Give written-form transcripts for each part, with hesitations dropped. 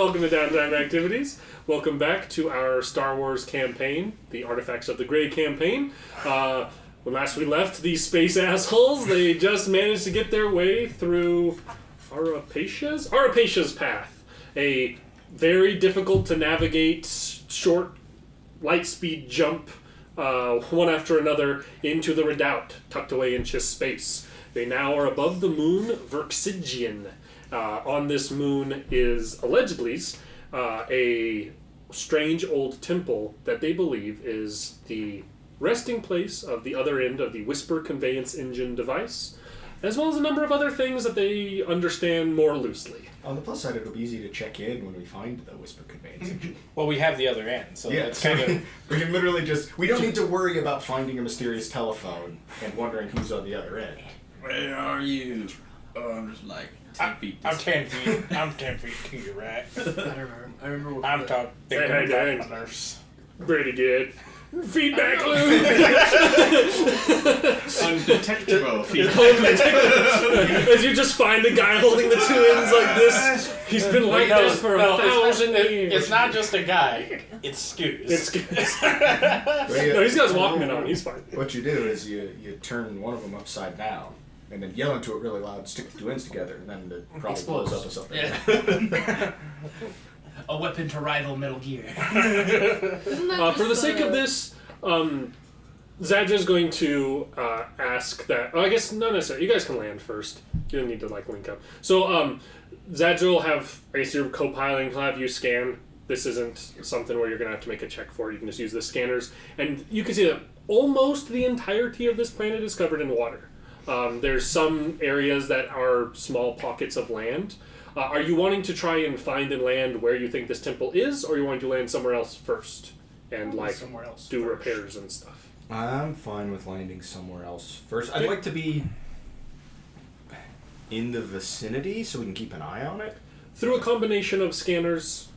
welcome to Downtime Activities. Welcome back to our Star Wars campaign, the Artifacts of the Grey campaign. When last we left these space assholes, they just managed to get their way through Arapatia's path. A very difficult to navigate, short, light speed jump, one after another, into the Redoubt, tucked away in Chiss space. They now are above the moon Verxigian. On this moon is allegedly a strange old temple that they believe is the resting place of the other end of the Whisper conveyance engine device, as well as a number of other things that they understand more loosely. On the plus side, it'll be easy to check in when we find the Whisper conveyance engine. Well, we have the other end, so yeah, it's kind of... We can literally we don't need to worry about finding a mysterious telephone and wondering who's on the other end. Where are you? Oh, I'm just like 10 feet. I'm 10 feet. I'm 10 feet to you, right? I remember what I'm talking Hey, about my nurse. Pretty good. Feedback loop! Undetectable feedback. As you just find the guy holding the two ends like this, he's been like this for 1,000 years. It's not just a guy. It's Scoos. No, he's got his Walkman on. He's fine. What you do is you turn one of them upside down and then yell into it really loud, stick the two ends together, and then it probably blows up or something. Yeah. A weapon to rival Metal Gear. For the sake of this, Zadra's going to ask that... I guess not necessarily. You guys can land first. You don't need to link up. So Zadra will have... I guess you're co-piloting. He'll have you scan. This isn't something where you're going to have to make a check for it. You can just use the scanners. And you can see that almost the entirety of this planet is covered in water. There's some areas that are small pockets of land. Are you wanting to try and find and land where you think this temple is, or are you wanting to land somewhere else first and somewhere else do first. repairs and stuff? I'm fine with landing somewhere else first. I'd like to be in the vicinity so we can keep an eye on it. Through a combination of scanners,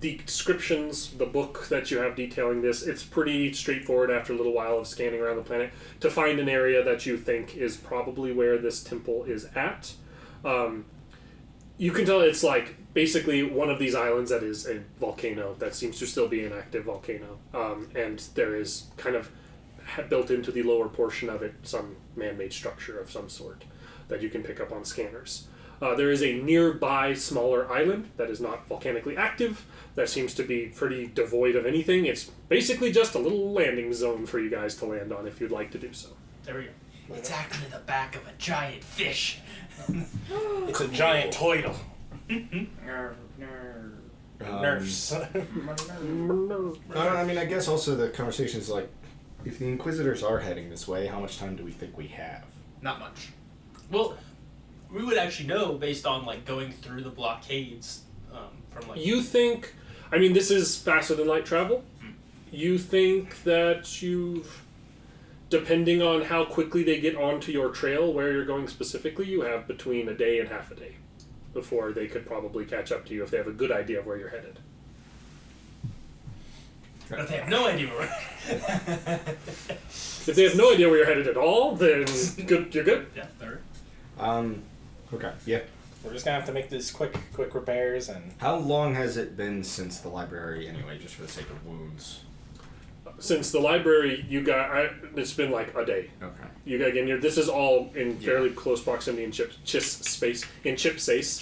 the descriptions, the book that you have detailing this, it's pretty straightforward after a little while of scanning around the planet to find an area that you think is probably where this temple is at. You can tell it's basically one of these islands that is a volcano that seems to still be an active volcano. And there is kind of built into the lower portion of it some man-made structure of some sort that you can pick up on scanners. There is a nearby smaller island that is not volcanically active that seems to be pretty devoid of anything. It's basically just a little landing zone for you guys to land on if you'd like to do so. There we go. It's actually the back of a giant fish. It's a giant toidle. Nerfs. I mean, I guess also the conversation is if the Inquisitors are heading this way, how much time do we think we have? Not much. Well, we would actually know based on going through the blockades from You think... I mean, this is faster than light travel. You think that you've... Depending on how quickly they get onto your trail, where you're going specifically, you have between a day and half a day before they could probably catch up to you if they have a good idea of where you're headed. But if they have no idea where If they have no idea where you're headed at all, then good, you're good. Yeah, there. Okay, yeah. We're just gonna have to make these quick repairs and... How long has it been since the library, anyway, just for the sake of wounds? Since the library, you got... it's been a day. Okay. You got again. This is all in fairly close proximity in Chiss space. In Chip Sace.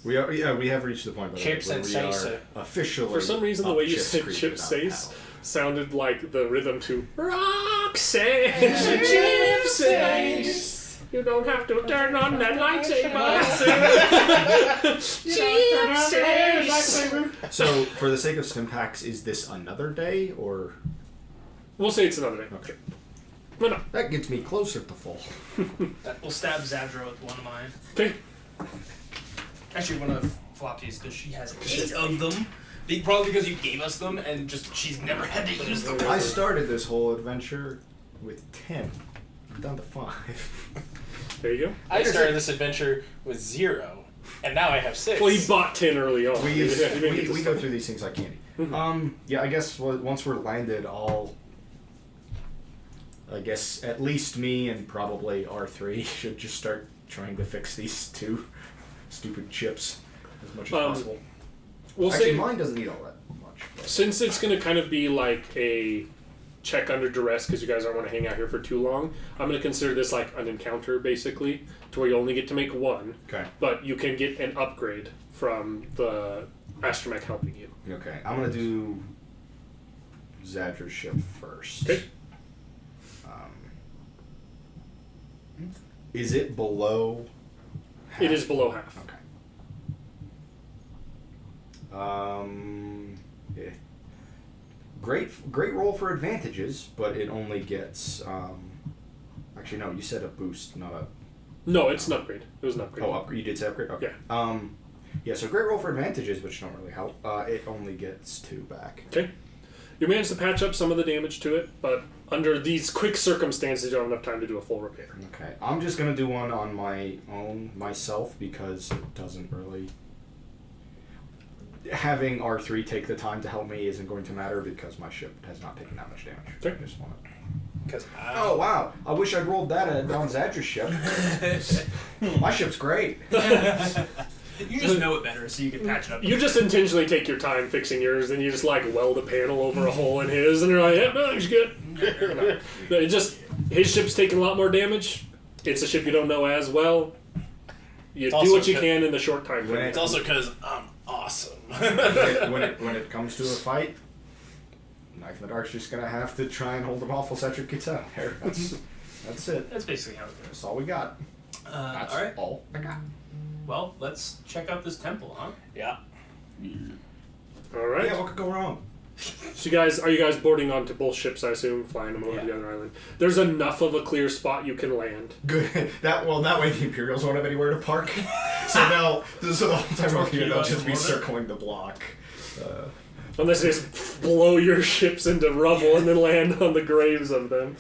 We have reached the point Chips where and we are Sace. officially... For some reason, the way you said Chips Chip without Sace power. sounded like the rhythm to Rock Sace, Chip Sace. You don't have to turn on that lightsaber. Chip Sace. So, for the sake of Stimpaks, is this another day, or...? We'll say it's another day. Okay. No, no. That gets me closer to full. We'll stab Zadra with one of mine. Okay. Actually, one of Flopsy's, because she has 8 of them. Probably because you gave us them, and just she's never had to use them. I started this whole adventure with 10. I'm down to 5. There you go. I started this adventure with 0, and now I have 6. Well, he bought 10 early on. We go through these things like candy. Yeah, I guess once we're landed, I guess at least me and probably R3 should just start trying to fix these two stupid chips as much as possible. We'll Actually, say mine doesn't eat all that much. But. since it's going to kind of be like a check under duress because you guys aren't want to hang out here for too long, I'm going to consider this like an encounter basically, to where you only get to make one. Okay. But you can get an upgrade from the astromech helping you. Okay, I'm gonna do Zadra's ship first. Okay. Is it below? Half? It is below half. Okay. Yeah. Great roll for advantages, but it only gets. Actually, no. You said a boost, not a. No, it's an upgrade. It was an upgrade. Oh, upgrade. You did say upgrade. Okay. Yeah. Yeah. So great roll for advantages, which don't really help. It only gets 2 back. Okay. You managed to patch up some of the damage to it, but under these quick circumstances, you don't have enough time to do a full repair. Okay. I'm just gonna do one on my own myself because it doesn't really. Having R3 take the time to help me isn't going to matter because my ship has not taken that much damage. Okay. I just want it. Because Oh wow! I wish I'd rolled that on Zadra's ship. My ship's great. You just know it better, so you can patch it up. You just intentionally take your time fixing yours, and you just like weld a panel over a hole in his, and you're like, yeah, no, he's good. No, it just his ship's taking a lot more damage. It's a ship you don't know as well. You It's do also what you ca- can in the short time frame. it's also because I'm awesome. when it comes to a fight, Knife in the Dark's just gonna have to try and hold them off while Cedric gets out there. That's it. That's basically how it goes. That's all we got. That's Alright. all I got. Well, let's check out this temple, huh? Yeah. All right. Yeah, what could go wrong? So are you guys boarding onto both ships? I assume, flying them over to the other island. There's enough of a clear spot you can land. Good. That way the Imperials won't have anywhere to park. So the whole time we're here, they'll just be circling the block. Unless they just blow your ships into rubble and then land on the graves of them.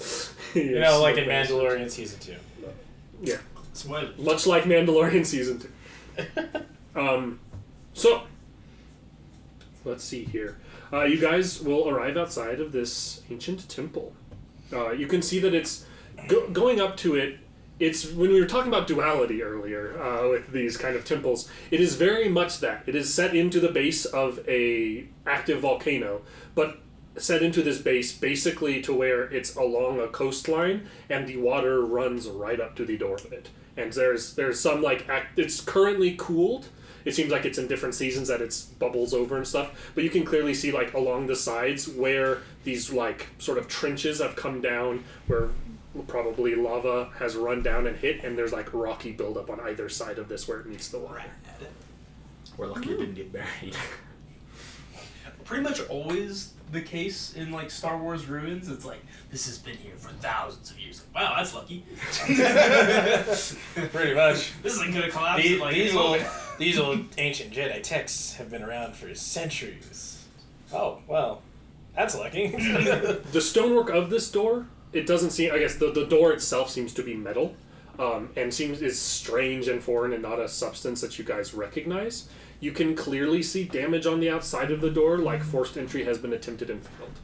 You know, like in Mandalorian Season 2. Yeah. Spoilers. Much like Mandalorian Season 2. So, let's see here. You guys will arrive outside of this ancient temple. You can see that it's going up to it. It's when we were talking about duality earlier with these kind of temples. It is very much that. It is set into the base of a active volcano, but set into this base basically to where it's along a coastline and the water runs right up to the door of it. And there's some it's currently cooled. It seems like it's in different seasons that it's bubbles over and stuff, but you can clearly see like along the sides where these like sort of trenches have come down where probably lava has run down and hit, and there's like rocky buildup on either side of this where it meets the water. We're lucky it didn't get buried. Pretty much always the case in like Star Wars ruins. It's like this has been here for thousands of years. Wow, that's lucky. Pretty much. This isn't gonna collapse. These old ancient Jedi texts have been around for centuries. Oh, well, that's lucky. The stonework of this door, it doesn't seem. I guess the door itself seems to be metal, and is strange and foreign and not a substance that you guys recognize. You can clearly see damage on the outside of the door, like forced entry has been attempted and failed.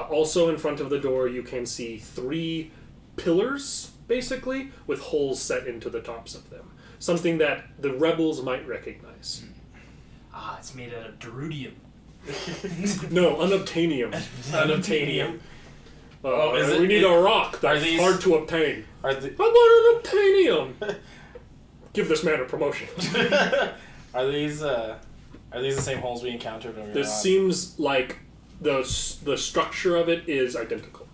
Also in front of the door, you can see 3 pillars, basically, with holes set into the tops of them. Something that the rebels might recognize. Ah, it's made out of Derudium. No, unobtainium. Unobtainium. We need a rock that's hard to obtain. How about an obtainium? Give this man a promotion. Are these the same holes we encountered when we were This seems like the structure of it is identical.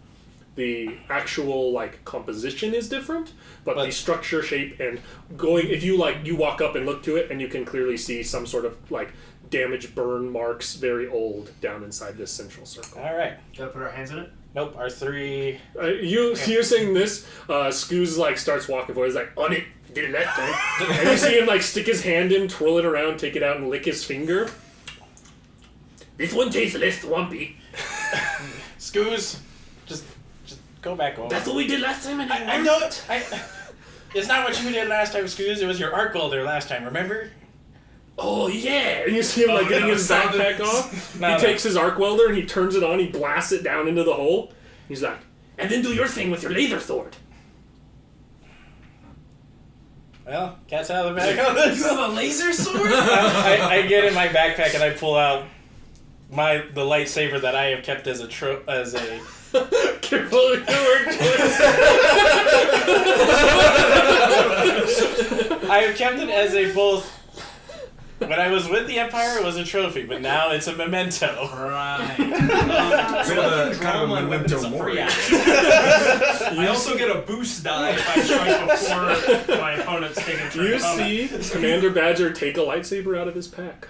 The actual like composition is different, but the structure, shape, and if you walk up and look to it, and you can clearly see some sort of like damage burn marks, very old, down inside this central circle. All right. Gotta put our hands in it. Nope. Our 3. You're saying this. Scoos like starts walking forward. He's like, on it. Did it that time. And you see him like stick his hand in, twirl it around, take it out, and lick his finger. This one tastes less swampy. Scoos, just go back over. That's what we did last time. I know it. It's not what you did last time, Scoos. It was your arc welder last time. Remember? Oh yeah! And you see him like getting his backpack off. He takes his arc welder and he turns it on. He blasts it down into the hole. He's like, and then do your thing with your laser sword. well, cat's out of the bag on this. You have a laser sword? I get in my backpack and I pull out the lightsaber that I have kept as a Careful with your word choice. I have kept it as a both. When I was with the Empire, it was a trophy, but now it's a memento. Right. Kind of a my weapon memento is a free mori. action. I also get a boost die if I strike before my opponent's taking a turn. You see Commander Badger take a lightsaber out of his pack.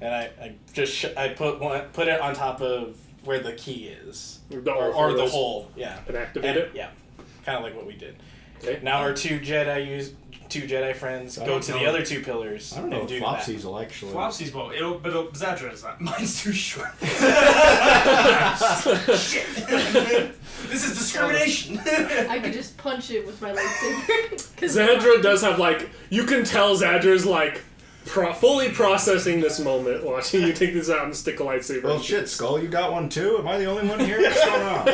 And I just put it on top of where the key is, or the hole, yeah, And activate it? yeah, kind of like what we did. Okay. Now our two Jedi friends go to the other two pillars I don't know and if do that. Flopsies will actually. Flopsy's bow, but Zadra is not. Mine's too short. Shit. This is discrimination. I could just punch it with my lightsaber. 'Cause Zadra does have, like, you can tell Zadra's, like, fully processing this moment, watching you take this out and stick a lightsaber. Well, shit, Skull, you got one too? Am I the only one here? What's going on?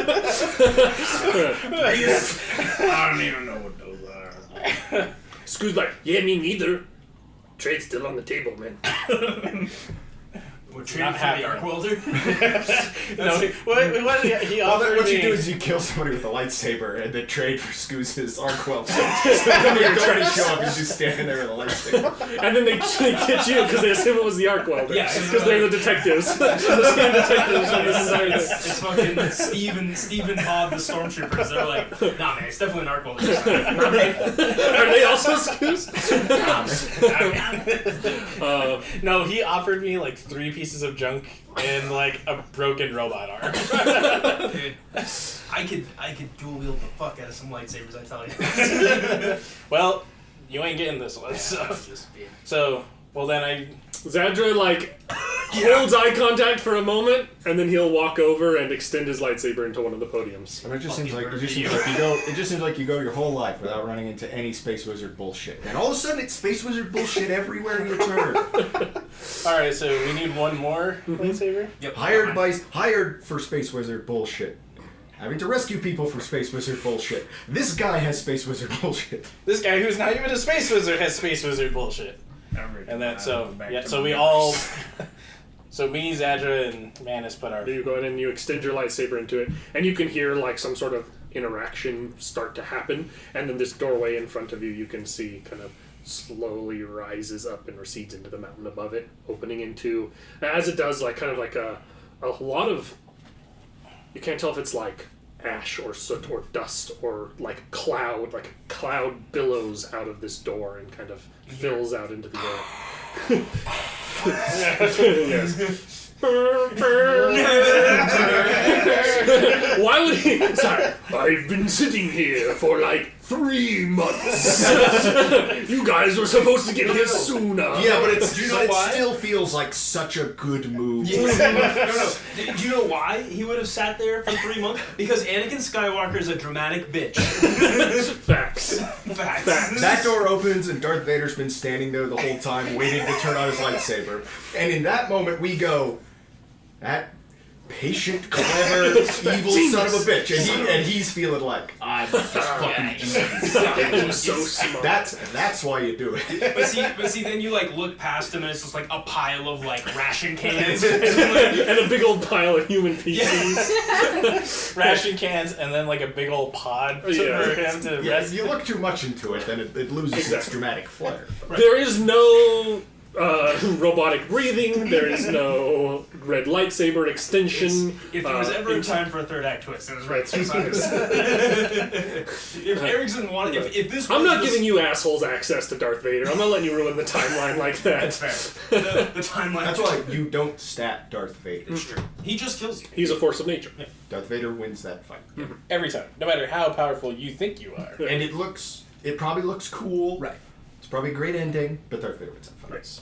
I don't even know what those are. Screw's like, yeah, me neither. Trade's still on the table, man. We're trading for the arc welder. No, what he Well, offered what me. you do is you kill somebody with a lightsaber and then trade for Scooz's arc weld. So when you're trying to show up, you're just standing there with a lightsaber. And then they get you because they assume it was the arc welder. Yeah, because they're the detectives. The same detectives on this entire thing. It's fucking Steve and Bob, the stormtroopers. They're like, nah, man, it's definitely an arc welder. Are they also Scoos? No, he offered me like 3 pieces of junk and like a broken robot arm. Dude, I could dual wield the fuck out of some lightsabers, I tell you. Well, you ain't getting this one. So well then Zadra, like, holds eye contact for a moment, and then he'll walk over and extend his lightsaber into one of the podiums. And it just seems Fucking like you go your whole life without running into any Space Wizard bullshit. And all of a sudden it's Space Wizard bullshit everywhere you turn. all right, so we need one more lightsaber. Yep. Hired for Space Wizard bullshit. Having to rescue people from Space Wizard bullshit. This guy has Space Wizard bullshit. This guy who's not even a space wizard has space wizard bullshit. And then so we all so me, Zadra, and Manus put our You go in and you extend your lightsaber into it, and you can hear, like, some sort of interaction start to happen, and then this doorway in front of you, you can see kind of slowly rises up and recedes into the mountain above it, opening into, as it does, like, kind of like a lot of, you can't tell if it's like ash or soot or dust or like cloud billows out of this door and kind of fills out into the air. Yes. Why would he? Sorry, I've been sitting here for like 3 months. You guys were supposed to get here sooner. Yeah, but it's Do you know it why? still feels like such a good move. No. Do you know why he would have sat there for 3 months? Because Anakin Skywalker is a dramatic bitch. Facts. Facts. That door opens and Darth Vader's been standing there the whole time waiting to turn on his lightsaber. And in that moment we go, that patient, clever, evil son of a bitch. And he's feeling like, I'm just fucking genius. It was so smart. That's why you do it. But see, then you like look past him and it's just like a pile of like ration cans. And a big old pile of human pieces. ration cans and then like a big old pod for him to Yeah, rest. if you look too much into it, then it loses its dramatic flair. There is no robotic breathing. There is no red lightsaber extension. If there was ever a time for a third act twist, it was right sometimes. If Erickson wanted, if this, I'm was not just- giving you assholes access to Darth Vader. I'm not letting you ruin the timeline like that. That's fair. The timeline. That's why you don't stat Darth Vader. It's true. He just kills you. He's a force of nature. Darth Vader wins that fight. Every time, no matter how powerful you think you are. And it probably looks cool. Right. It's probably a great ending, but Darth Vader wins that fight. Nice.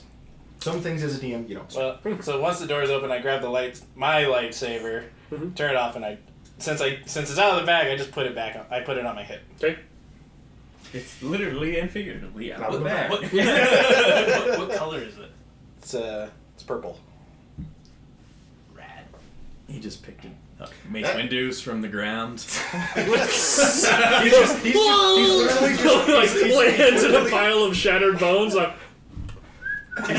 Some things as a DM you don't see. Well, so once the doors open, I grab my lightsaber, turn it off, and since it's out of the bag, I just put it back on. I put it on my hip. Okay. It's literally and figuratively out of the bag. bag. What color is it? It's purple. Rad. He just picked it Makes windows from the ground. He's literally just like lands in a pile of shattered bones. Like, he's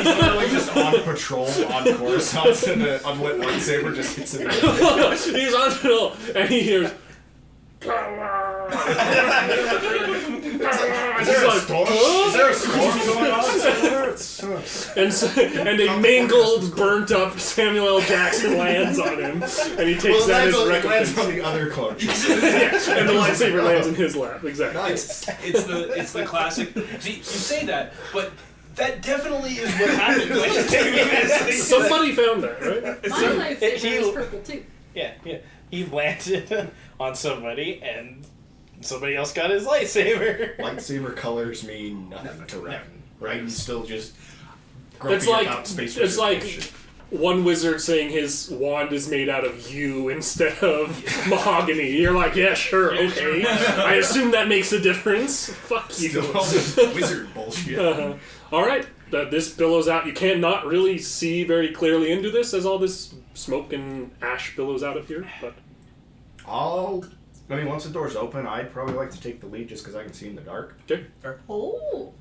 literally just on patrol on Coruscant, and the unlit lightsaber just hits him. he's on patrol, and he hears. Is there a storm? Is there a storm going on somewhere? And a mangled, burnt up Samuel L. Jackson lands on him, and he takes that as It lands recompense. on the other clone. Yeah, and the lightsaber lands in his lap. Exactly. Nice. It's the classic. See, you say that, but that definitely is what happened. Somebody found that, right? My lightsaber is purple too. Yeah. He landed on somebody, and somebody else got his lightsaber. Lightsaber colors mean nothing to Ren. Raiden's still just It's grumpy like about space it's wizard like bullshit. one wizard saying his wand is made out of yew instead of mahogany. You're like, yeah, sure, okay. I assume that makes a difference. Fuck you. Still all this wizard bullshit. All right, this billows out. You cannot really see very clearly into this as all this smoke and ash billows out of here. But Once the door's open, I'd probably like to take the lead just because I can see in the dark. okay. Oh.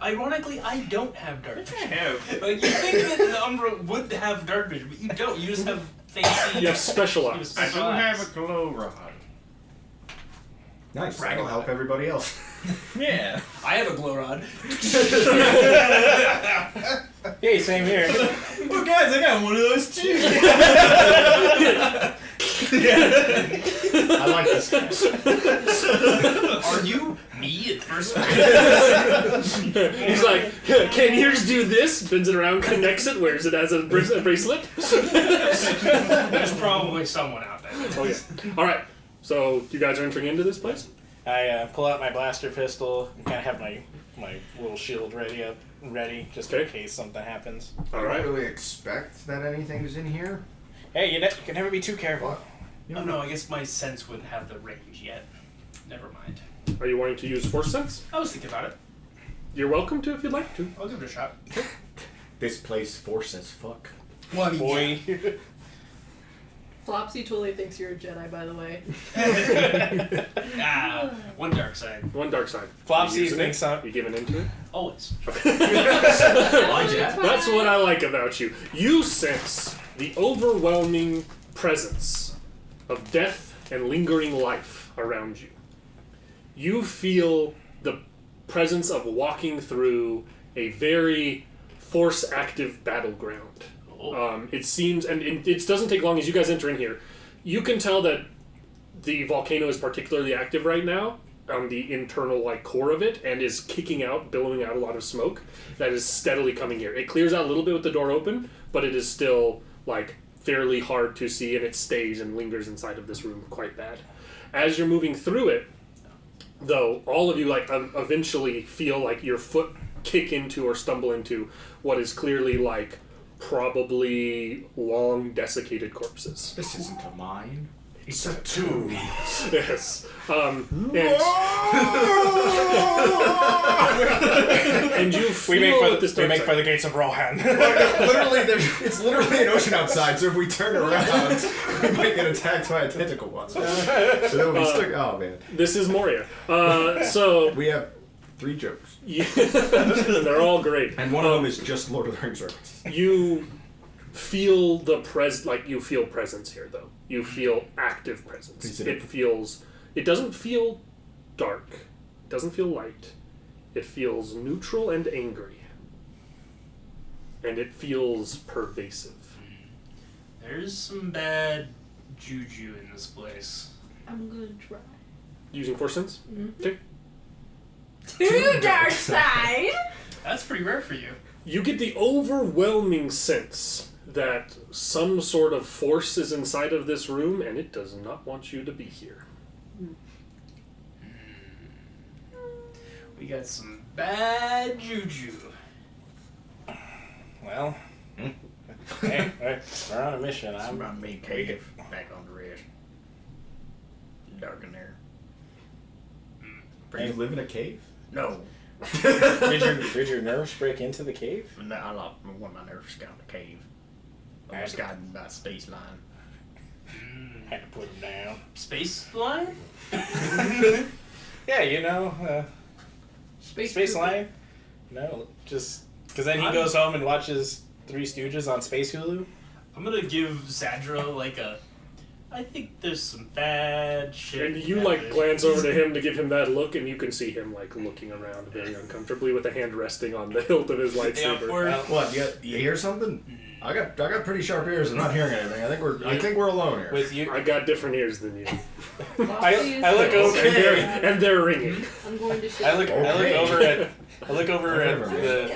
Ironically, I don't have dark vision. No. Like, you think that the Umbra would have dark vision, but you don't. You just have fancy. You have special you have eyes. I special don't have eyes. a glow rod. Nice. Brag That'll about help it. everybody else. Yeah. I have a glow rod. Hey, same here. Well, guys, I got one of those too. I like this guy. Are you me at first? He's like, can yours do this? Spins it around, connects it, wears it as a bracelet. There's probably someone out there. Oh yeah. All right. So you guys are entering into this place. I pull out my blaster pistol and kind of have my little shield ready just in Okay. case something happens. All I right. don't really expect that anything's in here. Hey, you can never be too careful. Oh no, I guess my sense wouldn't have the range yet. Never mind. Are you wanting to use force sense? I was thinking about it. You're welcome to if you'd like to. I'll give it a shot. This place force as fuck. Well, I mean, Boy. Flopsy totally thinks you're a Jedi, by the way. one dark side. One dark side. Flopsy You using thinks it? I'm... You giving into it? Always. That's what I like about you. You sense the overwhelming presence of death and lingering life around you. You feel the presence of walking through a very force-active battleground. It seems, and it doesn't take long as you guys enter in here. You can tell that the volcano is particularly active right now on the internal core of it, and is kicking out, billowing out a lot of smoke that is steadily coming here. It clears out a little bit with the door open, but it is still fairly hard to see, and it stays and lingers inside of this room quite bad. As you're moving through it, though, all of you eventually feel like your foot kick into or stumble into what is clearly probably long desiccated corpses. This isn't a mine. It's a tomb. Yes. And you feel We make this for dark side. the gates of Rohan. It's literally an ocean outside, so if we turn around, we might get attacked by a tentacle monster. So then we'll be stuck. Oh man. This is Moria. So We have 3 jokes. they're all great. And one of them is just Lord of the Rings references. You feel you feel presence here, though. You feel active presence. Is it- It doesn't feel dark. It doesn't feel light. It feels neutral and angry. And it feels pervasive. There's some bad juju in this place. I'm gonna try. Using force sense? Okay. To dark side! That's pretty rare for you. You get the overwhelming sense that some sort of force is inside of this room, and it does not want you to be here. We got some bad juju. Well, hey, we're on a mission. I'm around me cave, back on the rest. Dark in there. Do you live in a cave? No. Did your nerves break into the cave? No, I lost one of my nerves got in the cave. I was guided by space line. Had to put him down. Space line? Yeah, you know, Space Space Trooper. Line. No, just because then he goes home and watches Three Stooges on Space Hulu. I'm gonna give Zadra like a. I think there's some bad shit. And you like glance over to him to give him that look, and you can see him like looking around very uncomfortably with a hand resting on the hilt of his lightsaber. What? You hear something? I got pretty sharp ears. I'm not hearing anything. I think we're alone here. With you, I got different ears than you, I look over. and they're ringing. I'm going to I look over at Whatever,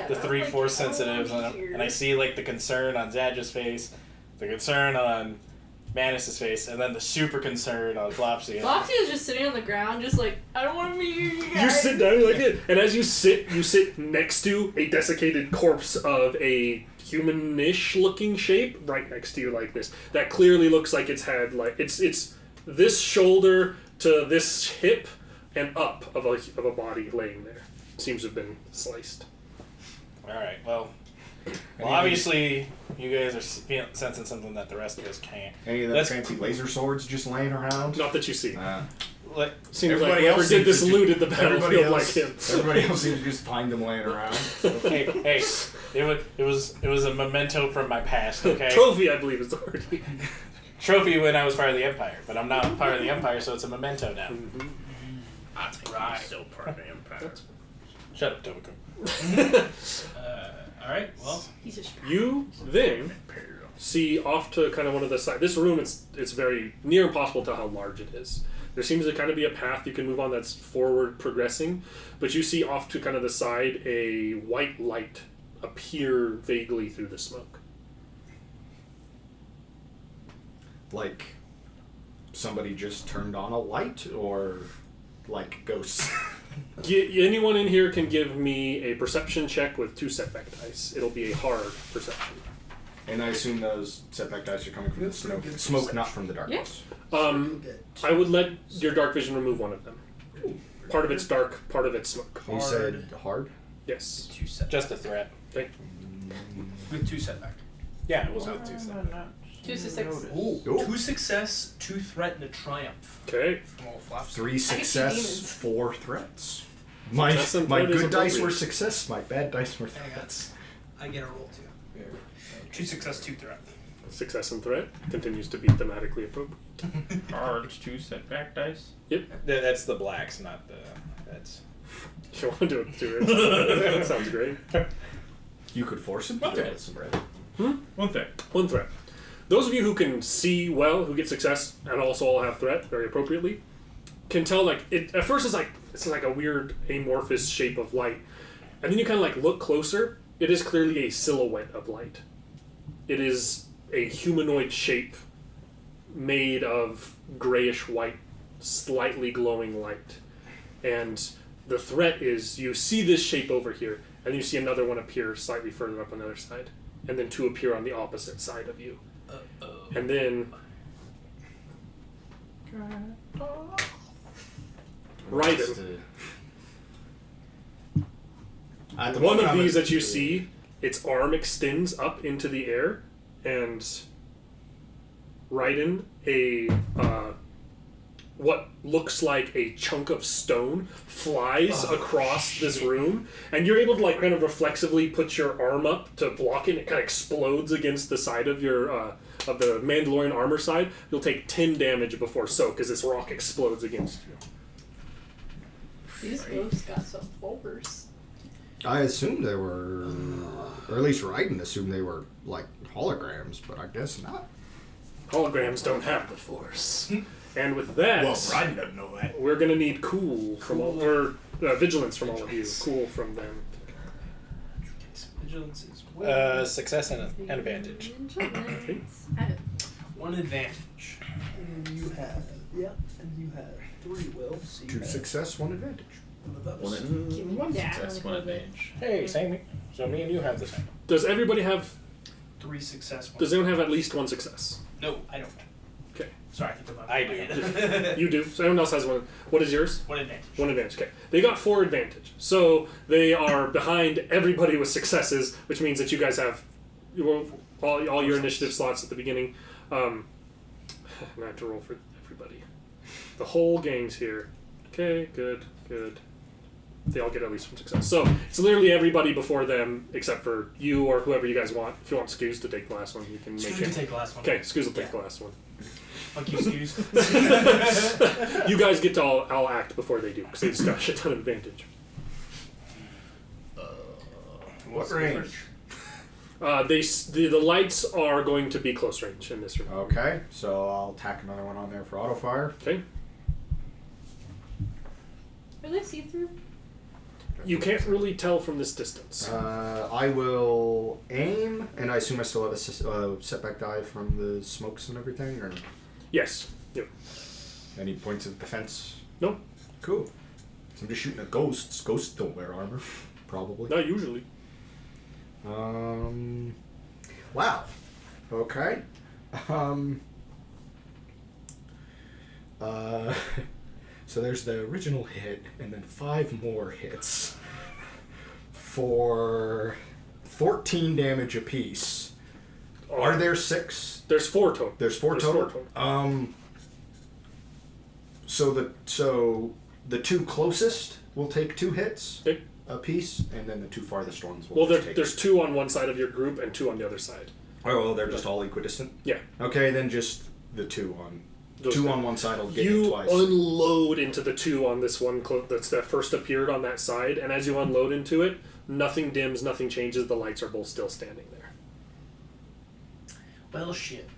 the 3 Force sensitives, and I see like the concern on Zadra's face, the concern on Manus' face, and then the super concern on Flopsy. Flopsy is just sitting on the ground, just like, I don't want to meet you guys. You sit down like it, and as you sit next to a desiccated corpse of a humanish looking shape right next to you like this. That clearly looks like it's had like it's this shoulder to this hip and up of a body laying there. Seems to have been sliced. All right. Well, obviously you guys are sensing something that the rest of us can't. Any of those fancy laser swords just laying around? Not that you see. Seems like everybody whoever else did seems this to looted the battlefield like him. Everybody else seems to just find them laying around. Hey, it was a memento from my past. Okay. Trophy, I believe, is the word. Trophy when I was part of the Empire, but I'm not part of the Empire, so it's a memento now. I think I'm still part of the Empire. Shut up, Tobacco. Alright, well. He's just You then see off to kind of one of the sides. This room, it's very near impossible to tell how large it is. There seems to kind of be a path you can move on that's forward progressing, but you see off to kind of the side a white light appear vaguely through the smoke. Like somebody just turned on a light, or like ghosts. Anyone in here can give me a perception check with 2 setback dice. It'll be a hard perception. And I assume those setback dice are coming from the smoke, not from the darkness. I would let your dark vision remove one of them. Part of it's dark, part of it's smoke. You said hard? Yes. 2 setback. Just a threat. Okay. With 2 setback. Yeah, it was with 2 setback. 2 to 6. Ooh. 2 success, 2 threat, and a triumph. Okay. From all flaps. 3 demons. success, 4 threats. My Success and my threat is good dice appropriate. were success, my bad dice were threats. I get a roll too. 2 success, 2 threat. Success and threat continues to be thematically appropriate. Hard 2 setback dice. That's the blacks, not the. That's. You want to do it too? That sounds great. You could force him to do it with some bread. 1 thing. 1 threat. Those of you who can see well, who get success, and also all have threat very appropriately, can tell like it. At first, it's like a weird amorphous shape of light, and then you kind of like look closer. It is clearly a silhouette of light. It is a humanoid shape made of grayish white, slightly glowing light, and the threat is you see this shape over here, and you see another one appear slightly further up on the other side, and then 2 appear on the opposite side of you. And then Raiden. One of these that you see, its arm extends up into the air, and Raiden, what looks like a chunk of stone flies across this room, and you're able to like kind of reflexively put your arm up to block it, and it kind of explodes against the side of your of the Mandalorian armor side. You'll take 10 damage before soak as this rock explodes against you. These ghosts got some force. I assumed they were, or at least Raiden assumed they were like holograms, but I guess not. Holograms don't have the force. And with that, Well, Raiden doesn't know that. we're gonna need cool from all, or vigilance from all of you. Cool from them. Vigilance is Success and an advantage. I have 1 advantage. And you have, and you have 3 will. So you 2 have success, 1 advantage. one of those. 1 Yeah. success, 1 advantage. Hey, same. So me and you have the same. Does everybody have? 3 success. 1 Does anyone have at least 1 success? No, I don't. Okay. Sorry, I think about I do. You do. So everyone else has 1. What is yours? 1 advantage. 1 advantage. Okay. They got 4 advantage. So they are behind everybody with successes, which means that you guys have. Well, all your initiative slots at the beginning. I have to roll for everybody. The whole gang's here. Okay, good. They all get at least one success. So it's literally everybody before them except for you or whoever you guys want. If you want Scoos to take the last one, you can make Scoos it. can take the last one. Okay, Scoos will take the last one. Fuck you, Scoos. You guys get to all act before they do because they just got a shit ton of advantage. What range? The lights are going to be close range in this room. Okay, so I'll tack another one on there for auto fire. Okay. Are they see-through? You can't really tell from this distance. I will aim, and I assume I still have a setback die from the smokes and everything, or Yes. Yep. any points of defense? No. Cool. So I'm just shooting at ghosts. Ghosts don't wear armor, probably. Not usually. Wow. Okay. So there's the original hit, and then 5 more hits for 14 damage apiece. Are there 6? There's 4 total. There's 4 There's total. 4 total. So the 2 closest will take 2 hits Okay. apiece, and then the 2 farthest ones will Well, just take. there's 2 on one side of your group and 2 on the other side. Oh, well, they're just all equidistant. Yeah. Okay, then just the 2 on. Those 2 two. on one side will get hit You twice. unload into the 2 on this one that first appeared on that side, and as you unload into it, nothing dims, nothing changes. The lights are both still standing there. Well, shit.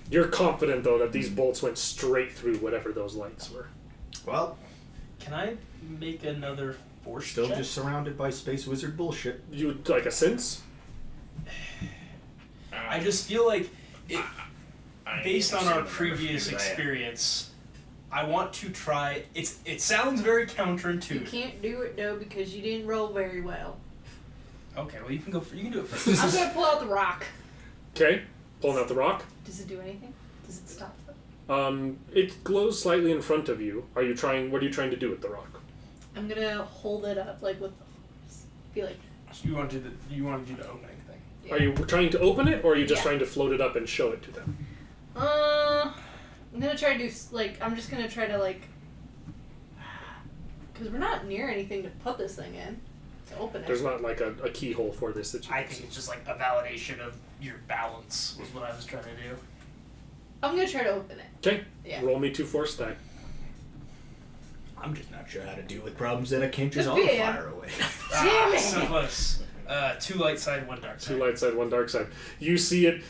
You're confident though that these bolts went straight through whatever those lights were. Well, Can I make another force still check? just surrounded by space wizard bullshit. You like a sense? I just feel like, based on our assuming I'm previous gonna do that. experience, I want to try. It sounds very You counterintuitive. can't do it though because you didn't roll very well. Okay, well you can go. You can do it first. I'm gonna pull out the rock. Okay, pulling out the rock. Does it do anything? Does it stop them? It glows slightly in front of you. Are you trying? What are you trying to do with the rock? I'm gonna hold it up like with the force. Be like, You want to do the opening thing. yeah. Are you trying to open it, or are you just Yeah. trying to float it up and show it to them? I'm gonna try to do I'm just gonna try to because we're not near anything to put this thing in to open it. There's not like a keyhole for this that you I can think see. it's just like a validation of your balance was what I was trying to do. I'm gonna try to open it. Okay, Yeah. roll me 2 force die. I'm just not sure how to deal with problems that I can't just Good auto PM. fire away. Damn it! So close. 2 light side, 1 dark 2 side. light side, 1 dark side. You see it,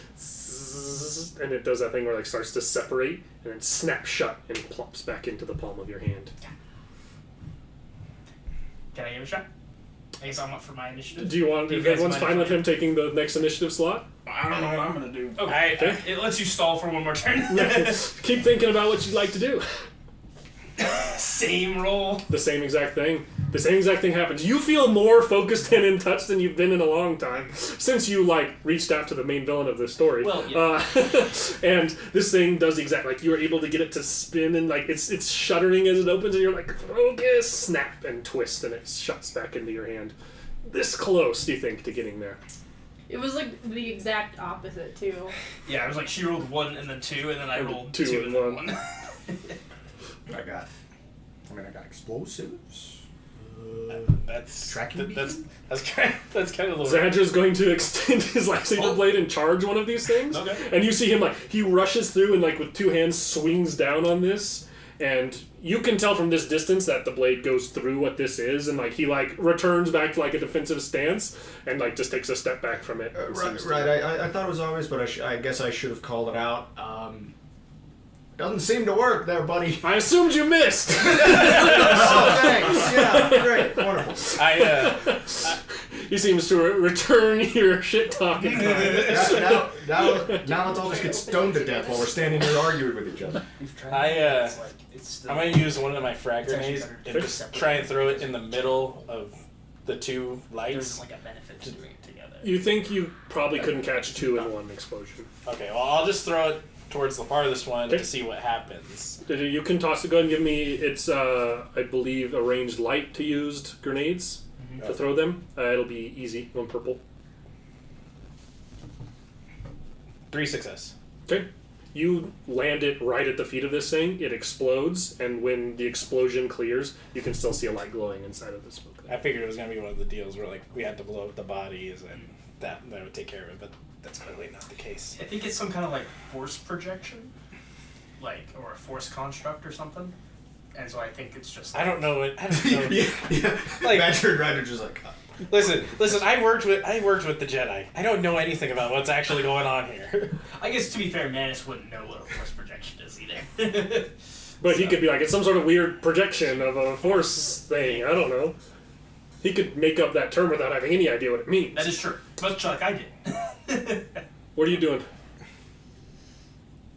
and it does that thing where it starts to separate, and then snap shut and plops back into the palm of your hand. Can I give it a shot? I guess I'm up for my initiative. Do you want? Do you If guys everyone's mind fine if with I- him taking the next initiative slot, I don't know what I'm gonna do. Okay. It lets you stall for 1 more turn. keep thinking about what you'd like to do. Same roll. The same exact thing. The same exact thing happens. You feel more focused and in touch than you've been in a long time since you reached out to the main villain of this story. Well, yeah. And this thing does exactly you were able to get it to spin and it's shuddering as it opens and you're like focus, snap and twist and it shuts back into your hand. This close, do you think, to getting there? It was like the exact opposite too. Yeah, I was like, she rolled 1 and then 2, and then I And rolled two 2 and and then one. 1. I got explosives. That's Tracking that's kind of the Zadra's going to extend his lightsaber blade and charge one of these things. Okay. And you see him he rushes through and with 2 hands swings down on this. And you can tell from this distance that the blade goes through what this is, and he returns back to a defensive stance, and just takes a step back from it. and seems to- I thought it was obvious, but I guess I should have called it out. Doesn't seem to work there, buddy. I assumed you missed. Oh, thanks. Yeah, great, wonderful. He seems to return your shit talking. Now let's all just get stoned to death while we're standing here arguing with each other. I'm gonna use one of my frag It's actually grenades better and to just separate try and throw it in the middle of the 2 There's lights. like a benefit to doing it together. You think you probably couldn't catch 2 in one explosion. Okay, well I'll just throw it towards the farthest one Okay. to see what happens. You can toss it. Go ahead and give me. It's I believe a ranged light to used grenades to throw them. It'll be easy. 1 purple. 3 success. Okay. You land it right at the feet of this thing. It explodes, and when the explosion clears, you can still see a light glowing inside of the smoke. I figured it was going to be one of the deals where like we had to blow up the bodies and that would take care of it, but that's clearly not the case. I think it's some kind of like force projection, like or a force construct or something. And so I think it's just. I don't know it. I don't know. yeah. Like, Badger and Ryder just like. Listen. I worked with the Jedi. I don't know anything about what's actually going on here. I guess to be fair, Manus wouldn't know what a force projection is either. But he could be like, it's some sort of weird projection of a force thing. I don't know. He could make up that term without having any idea what it means. That is true. Much like I did. What are you doing?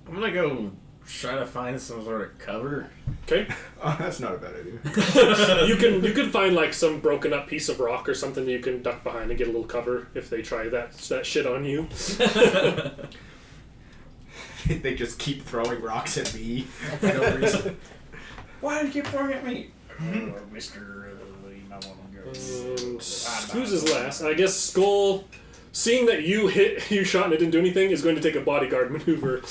I'm gonna go try to find some sort of cover. Okay. Oh, that's not a bad idea. you can find like some broken up piece of rock or something that you can duck behind and get a little cover if they try that shit on you. They just keep throwing rocks at me for no reason. Why do you keep throwing at me? Mr. You might want to go. Who's his last? I guess Skull, seeing that you shot and it didn't do anything, is going to take a bodyguard maneuver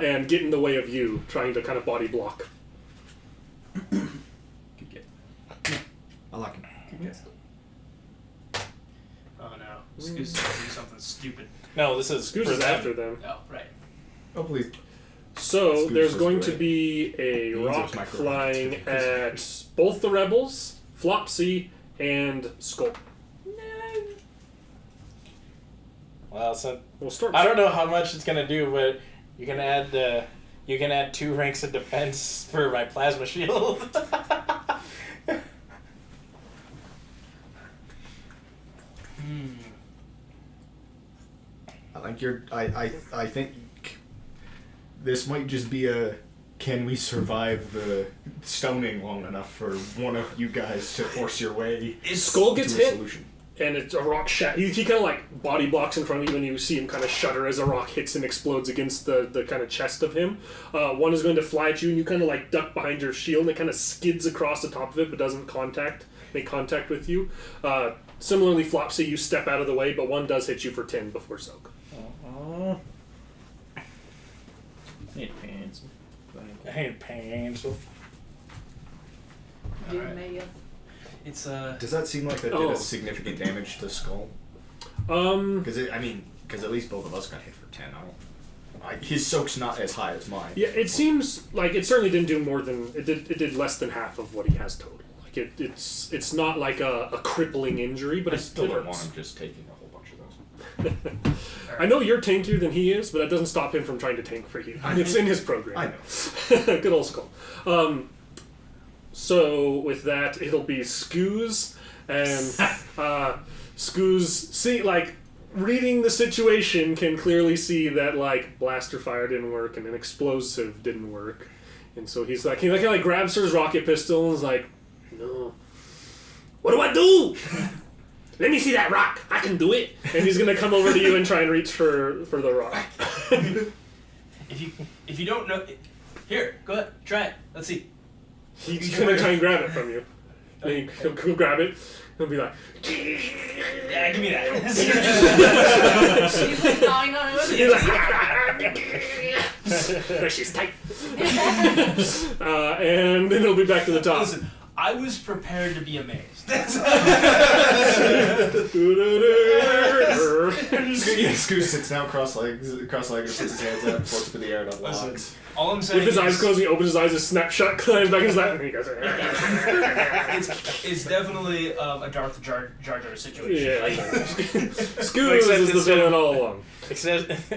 and get in the way of you, trying to kind of body block. Good get. I like him. Good guess. Oh no. Scoot's gonna do something stupid. No, this is Scoos is after them. Oh, right. Oh, please. So Scoos there's was going to great. be a He rock uses micro flying rockets. at both the rebels, Flopsy, and Skull. Well, so We'll start. I don't know how much it's gonna do, but you can add 2 ranks of defense for my plasma shield. I like your. I think this might just be a. Can we survive the stoning long enough for one of you guys to force your way Skull gets to a hit, solution? and it's a rock shot. He kind of like body blocks in front of you, and you see him kind of shudder as a rock hits and explodes against the kind of chest of him. One is going to fly at you, and you kind of like duck behind your shield, and it kind of skids across the top of it, but doesn't make contact with you. Similarly, Flopsy, you step out of the way, but one does hit you for 10 before soak. Need pants. I hate pain. So Dude, Alright. maybe. It's Does that seem like that did a significant damage to Skull? Because at least both of us got hit for 10. His soak's not as high as mine. Yeah, it seems like it certainly didn't do more than it did less than half of what he has total. Like it's not like a crippling injury, but I it's still it don't hurts. want him just taking a whole bunch of those. I know you're tankier than he is, but that doesn't stop him from trying to tank for you. It's in his program. I know. Good old Skull. So with that, it'll be Scoos, and Scoos see like reading the situation can clearly see that like blaster fire didn't work and an explosive didn't work, and so he like grabs his rocket pistol and is like, no, what do I do? Let me see that rock. I can do it. And he's gonna come over to you and try and reach for the rock. if you don't know, here, go ahead, try it. Let's see. He's gonna try and grab it from you. And he'll grab it. He'll be like, Yeah, give me that. She's like gnawing on it. he's like, she's tight. And then he'll be back to the top. Listen, I was prepared to be amazed. Scoot sits down cross-legged, puts his hands out, and floats through the air and unlocks. Listen, all I'm saying With his is, eyes closed, he opens his eyes, his snapshot climbs back in his lap, and he goes, it's definitely a Darth Jar Jar situation. yeah. Like, Scoos is the villain all along.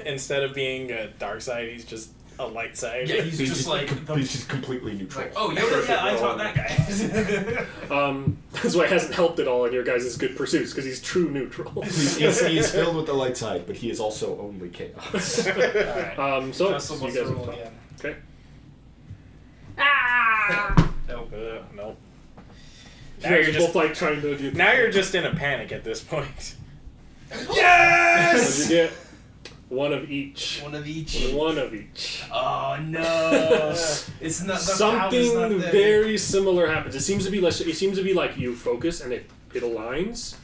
instead of being a dark side, he's just a light side. yeah, he's just like, He's just completely neutral. like, oh, yeah, I taught that guy. That's why it hasn't helped at all in your guys' good pursuits, because he's true neutral. He's filled with the light side, but he is also only chaos. Alright. So Justin, you what's guys the are roll top. again? Okay. Ah! Nope. Nope. You guys are both like trying to do. Now you're just in a panic at this point. What'd you get? One of each. One of each. One of each. Oh no! It's not the power's not Something there. very similar happens. It seems to be like you focus and it aligns,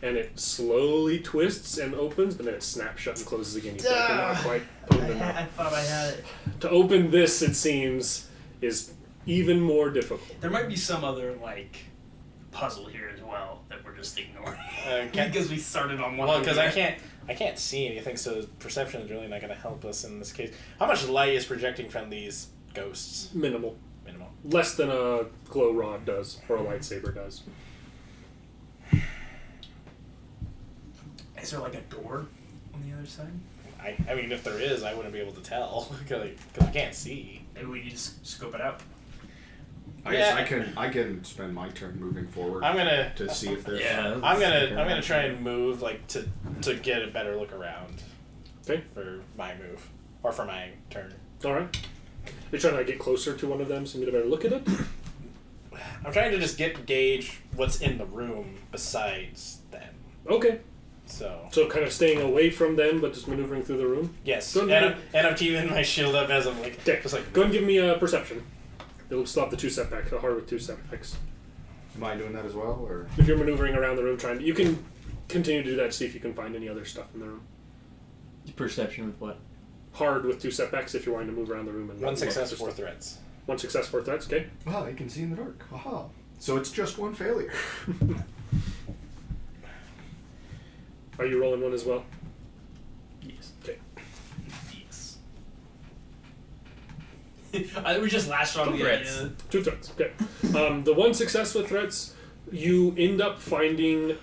and it slowly twists and opens, but then it snaps shut and closes again. You feel like you're not quite opened enough. I thought I had it. To open this, it seems, is even more difficult. There might be some other like puzzle here as well that we're just ignoring Can't- because we started on one. Well, because I can't see anything, so perception is really not going to help us in this case. How much light is projecting from these ghosts? Minimal. Minimal. Less than a glow rod does, or a lightsaber does. Is there like a door on the other side? I mean, if there is, I wouldn't be able to tell because I can't see. Maybe we need to scope it out. I guess I can spend my turn moving forward. I'm gonna to see if there's. Yeah. I'm gonna try and move like to get a better look around. Okay. For my move or for my turn. Alright. You're trying to get closer to one of them so you get a better look at it? I'm trying to just gauge what's in the room besides them. Okay. So So kind of staying away from them, but just maneuvering through the room? yes, Go and ahead. I'm keeping my shield up as I'm like Okay. just like Go ahead and give me a perception. It'll stop the 2 setbacks, a hard with 2 setbacks. Am I doing that as well, or? If you're maneuvering around the room trying to... You can continue to do that to see if you can find any other stuff in the room. Perception with what? Hard with 2 setbacks if you're wanting to move around the room. And one look success, for 4 stuff. threats. 1 success, 4 threats, okay. Wow, you can see in the dark. Aha. So it's just 1 failure. Are you rolling 1 as well? Yes. Okay. Yes. We just latched on Two the threats. idea. 2 threats, okay. The 1 success with threats, you end up finding...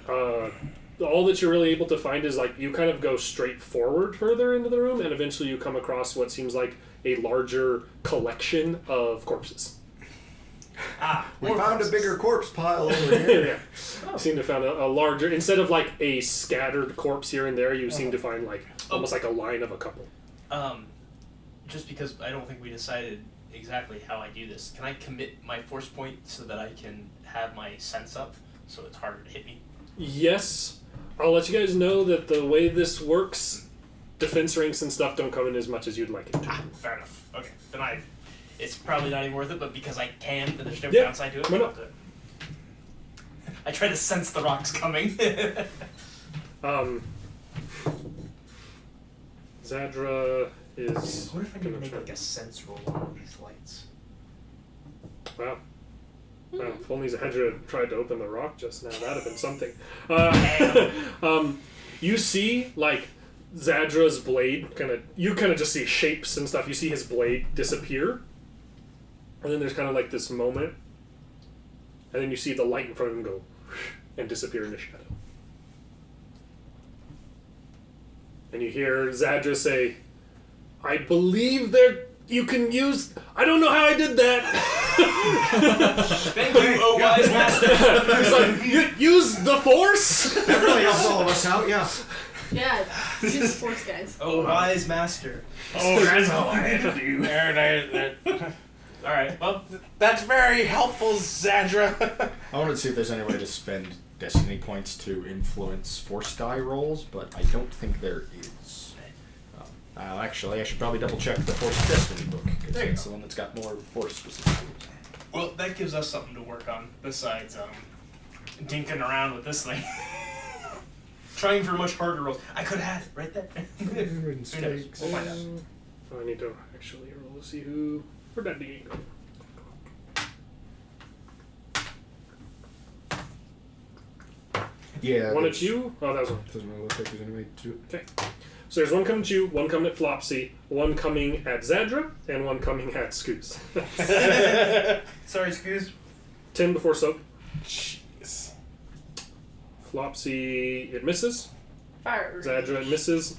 all that you're really able to find is like you kind of go straight forward further into the room, and eventually you come across what seems like a larger collection of corpses. We found a bigger corpse pile over here. Yeah. You seem to find a larger, instead of like a scattered corpse here and there, you seem to find like almost like a line of a couple. Just because I don't think we decided exactly how I do this, can I commit my force point so that I can have my sense up so it's harder to hit me? Yes, I'll let you guys know that the way this works, defense ranks and stuff don't come in as much as you'd like it to. Fair enough. Okay, then it's probably not even worth it, but because I can, then there's no Yeah, downside to it. why not? I try to sense the rocks coming. Zadra is... What if I gonna could make try- like a sense roll on all these lights? Wow. Well, if only Zadra had tried to open the rock just now, that'd have been something. You see, like, Zadra's blade you kind of just see shapes and stuff. You see his blade disappear. And then there's kind of like this moment. And then you see the light in front of him go and disappear into shadow. And you hear Zadra say, I believe you can use... I don't know how I did that. Thank you, oh wise master. He's like, use the force. That really helps all of us out, yeah. Yeah, use the force, guys. Oh wise master. Oh, that's all I had to do. There. All right. Well, That's very helpful, Zadra. I wanted to see if there's any way to spend destiny points to influence force die rolls, but I don't think there is. Actually, I should probably double check the Force Destiny book, because There you it's go. the one that's got more force specific rules. well, that gives us something to work on besides dinking around with this thing. Trying for much harder rolls. I could have it right there. Who knows? We'll find out. I need to actually roll to see where'd that D8 go? Yeah. One at you? Oh, that was one. Doesn't really look like there's any way to. Okay. So there's one coming at you, one coming at Flopsy, one coming at Zadra, and one coming at Scoos. Sorry, excuse. 10 before soak. Jeez. Flopsy, it misses. Fire. Zadra, it misses.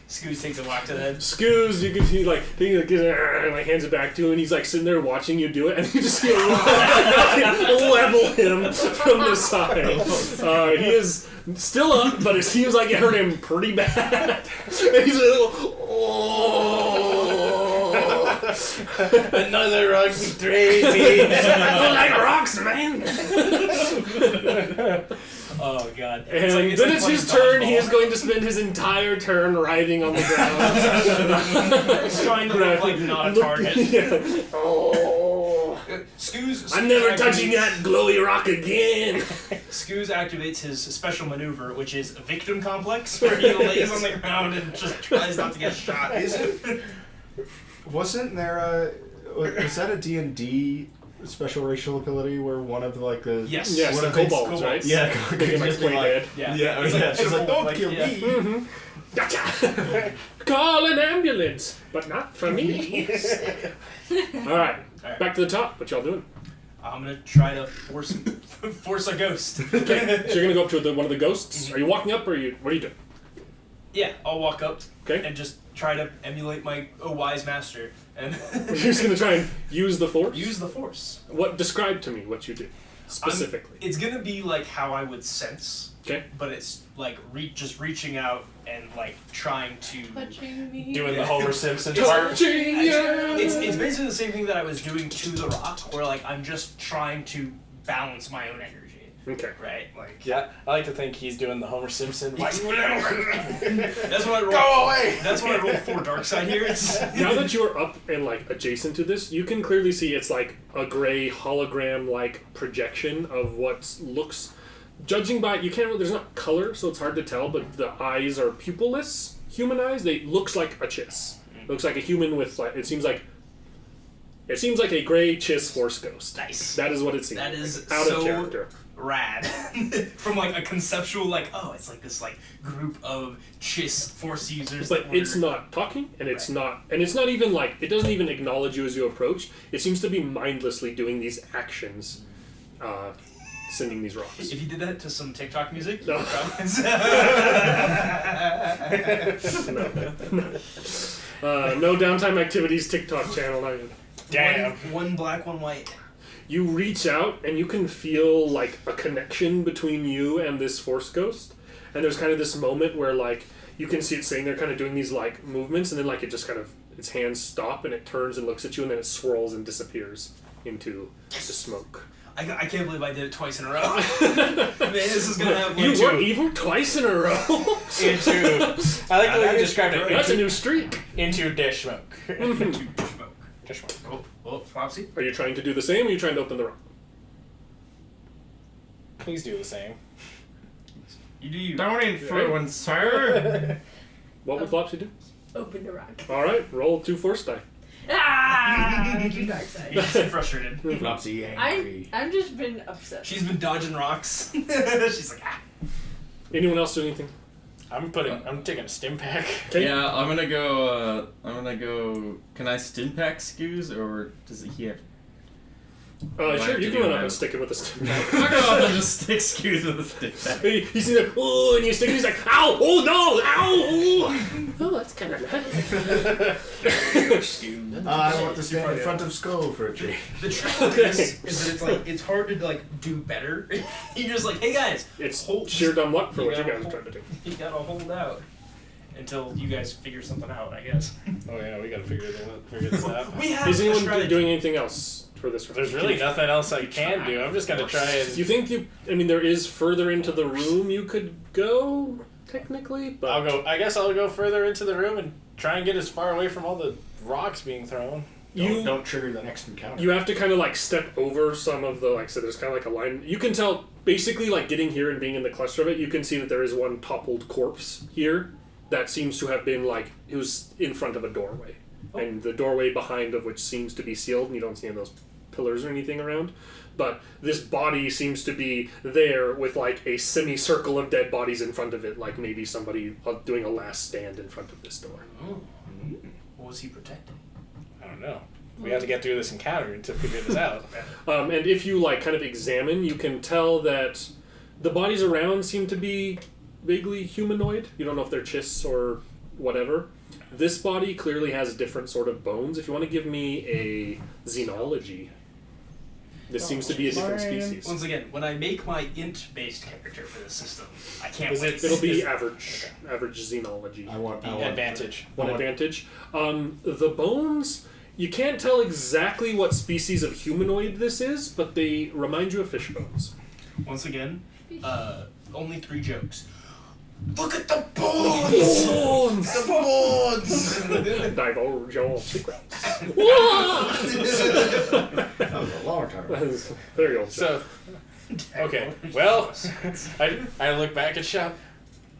Scoos takes a walk to the head. Scoos, you can see like hands it back to him, and he's like sitting there watching you do it, and you just see level him from the side. He is still up, but it seems like it hurt him pretty bad. And he's a little, Another rock betrayed me. I like rocks, man. Oh god. And like- then like it's his playing turn. He dodgeball. is going to spend his entire turn writhing on the ground. He's trying to look like not a target. Yeah. Oh. Scoos. I'm never touching activates- that glowy rock again. Scoos activates his special maneuver, which is a victim complex, where he lays on the ground and just tries not to get shot. Wasn't there was that a D&D special racial ability where one of like the Yes. Yes, one the of the- kobolds, right? yeah, They can like just be play like, dead. Yeah. yeah, It's she's like, pitiful, don't kill yeah. me. Mm-hmm. Gotcha. Call an ambulance, but not for me. All right, back to the top. What y'all doing? I'm gonna try to force a ghost. Okay, so you're gonna go up to one of the ghosts. Are you walking up, or what are you doing? Yeah, I'll walk up Okay. and just try to emulate my wise master and You're just gonna try and use the force. use the force. What? Describe to me what you do specifically. It's gonna be like how I would sense, Okay. but it's like just reaching out and like trying to. Touching me. Doing the Homer Simpson part. It's basically the same thing that I was doing to the rock, where like I'm just trying to balance my own energy. Okay. Right? Like Yeah, I like to think he's doing the Homer Simpson. that's what I rolled. Go away! That's what I rolled for dark side here. Now that you're up and like adjacent to this, you can clearly see it's like a gray hologram-like projection of what looks. Judging by you can't. There's not color, so it's hard to tell. But the eyes are pupilless, human eyes. They looks like a chiss. Looks like a human with like. It seems like a gray chiss force ghost. Nice. That is what it seems. That is out so of character. rad. From like a conceptual like, oh, it's like this like group of chiss force users. But that it's were- not talking, and it's not even like it doesn't even acknowledge you as you approach. It seems to be mindlessly doing these actions, sending these rocks. If you did that to some TikTok music, No. you would No downtime activities TikTok channel. Not even. Damn. One black, one white. You reach out and you can feel like a connection between you and this force ghost. And there's kind of this moment where like you can see it sitting there kind of doing these like movements, and then like it just kind of its hands stop and it turns and looks at you, and then it swirls and disappears into the smoke. I can't believe I did it twice in a row. Man, this is gonna have You like were evil twice in a row. Into, I like the way you described it. That's a new streak. Into dish smoke. smoke. Dish smoke. Cool. Oh, Flopsy. Are you trying to do the same, or are you trying to open the rock? Please do the same. You do you. Don't influence her. What would Flopsy do? Open the rock. All right, roll 2 force die. Ah! Too dark side. You're just frustrated. Flopsy angry. I'm just been upset. She's been dodging rocks. She's like, ah. Anyone else do anything? I'm taking a stim pack. Okay. Yeah, I'm gonna go. Can I stim pack Scoos, or does he have? Sure, you to can do run up that. and stick it with a stick. I go up and just stick Scoos with a stim pack. He's like, oh, and you stick it, he's like, ow, oh no, ow, oh, that's kind of nice. I want to stand in front of Skull for a tree. The trick with this is that it's like it's hard to like do better. You're just like, hey guys, It's hold- sheer dumb luck for You what you gotta guys are hold- trying to do. you gotta hold out until you guys figure something out. I guess. Oh yeah, we gotta figure this out. We have Is a anyone strategy. doing anything else for this round? There's really nothing else I can do. I'm just gonna try and. You think there is further into the room you could go, technically, but I guess I'll go further into the room and try and get as far away from all the rocks being thrown. Don't trigger the next encounter. you have to kind of like step over some of the so there's kind of like a line. You can tell basically like getting here and being in the cluster of it. You can see that there is one toppled corpse here that seems to have been like it was in front of a doorway, and the doorway behind of which seems to be sealed, and you don't see any of those pillars or anything around. But this body seems to be there with like a semicircle of dead bodies in front of it, like maybe somebody doing a last stand in front of this door. What was he protecting? I don't know. We have to get through this encounter until we figure this out. And if you like kind of examine, you can tell that the bodies around seem to be vaguely humanoid. You don't know if they're chiss or whatever. This body clearly has different sort of bones. If you want to give me a xenology, this seems to be a different species. Once again, when I make my int-based character for this system, I can't Is wait. it- It'll be Is- average xenology. I want Advantage. One advantage. The bones, you can't tell exactly what species of humanoid this is, but they remind you of fish bones. Once again, only 3 jokes. Look at the bones! Bones! The bones! Divulge all secrets. That was a long time That ago. is very old. So, okay, well, I look back at Shop.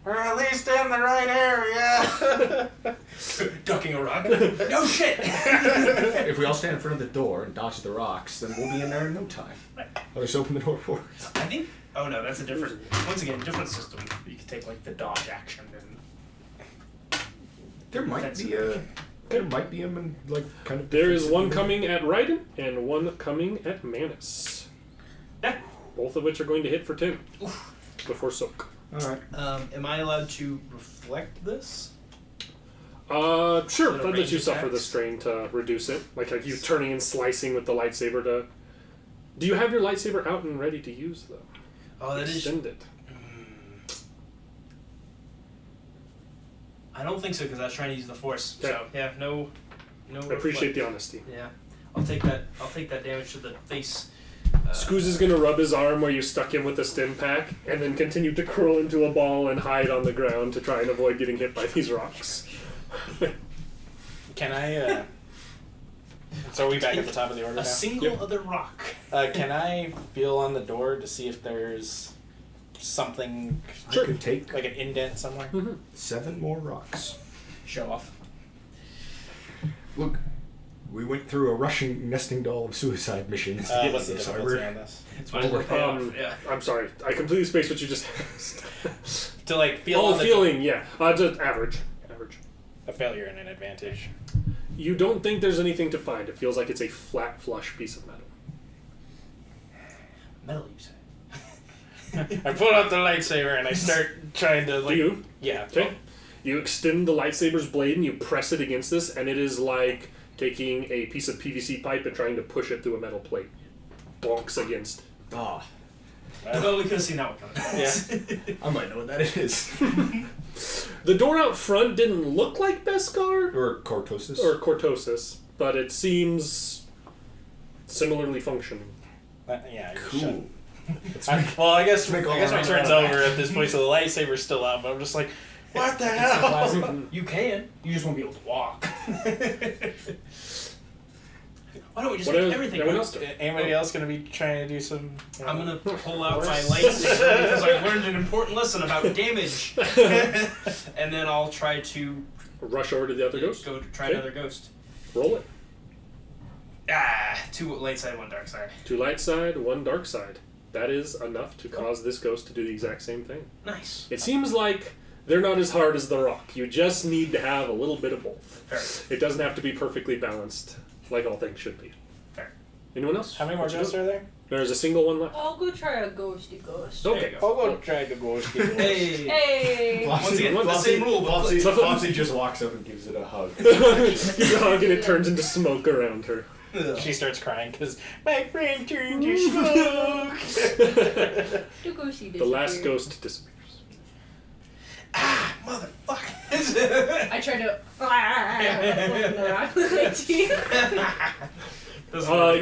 We're at least in the right area. Ducking a rock. No shit! If we all stand in front of the door and dodge the rocks, then we'll be in there in no time. I'll just open the door for us. I think. Oh no, that's a different. Once again, different system. You can take like the dodge action and. There might be a like kind of. There is difference one in- coming at Raiden and one coming at Manus. Yeah. Both of which are going to hit for 10 before soak. All right. Am I allowed to reflect this? Sure. Little That lets range you suffer the attacks? strain to reduce it. Like you turning and slicing with the lightsaber to. Do you have your lightsaber out and ready to use though? Oh, that is. Extend it. I don't think so because I was trying to use the force. Okay. So yeah, no. I appreciate the honesty. Yeah, I'll take that. I'll take that damage to the face. Scooz is gonna rub his arm where you stuck him with the stim pack, and then continue to curl into a ball and hide on the ground to try and avoid getting hit by these rocks. Can I, So are we back at the top of the order A now? single Yep. other rock. Can I feel on the door to see if there's something, I could take like an indent somewhere? 7 more rocks. Show off. Look, we went through a Russian nesting doll of suicide missions to get What's the this difficulty armor. on this? It's might as well pay off. Yeah. I'm sorry, I completely spaced what you just asked. To like feel Oh, on the feeling, yeah. Just average. a failure and an advantage. You don't think there's anything to find. It feels like it's a flat, flush piece of metal. Metal, you say? I pull out the lightsaber and I start trying to like. Do you? Yeah. Okay. You extend the lightsaber's blade and you press it against this, and it is like taking a piece of PVC pipe and trying to push it through a metal plate. Bonks against. Ah, Well, we could have seen that one coming. Yeah. I might know what that is. The door out front didn't look like Beskar Or cortosis. or Cortosis, but it seems similarly functioning. Yeah. You cool. should. Let's Well, I guess make all my around turn's that. over at this point, so the lightsaber's still out. But I'm just like, what the hell? You can. You just won't be able to walk. Why don't we just What make else- everything everyone else? else? Anybody else gonna be trying to do some? I'm gonna pull out my lightsaber because I learned an important lesson about damage, and then I'll try to Rush over to the other ghost. go to try Okay. another ghost. Roll it. 2 light side, 1 dark side. 2 light side, 1 dark side. That is enough to cause this ghost to do the exact same thing. Nice. It seems like they're not as hard as the rock. You just need to have a little bit of both. Fair. It doesn't have to be perfectly balanced, like all things should be. Fair. Anyone else? How many more What you ghosts doing? are there? There's a single one left. I'll go try a ghosty ghost. There Okay. you go. I'll go try the ghost. Hey. Hey! Once again, the same rule, but Flopsy just walks up and gives it a hug. You hug and it turns into smoke around her. She starts crying because my friend turned to smoke. The ghosty The last disappeared. ghost disappears. Motherfucker. I tried to. Open the rock with my teeth.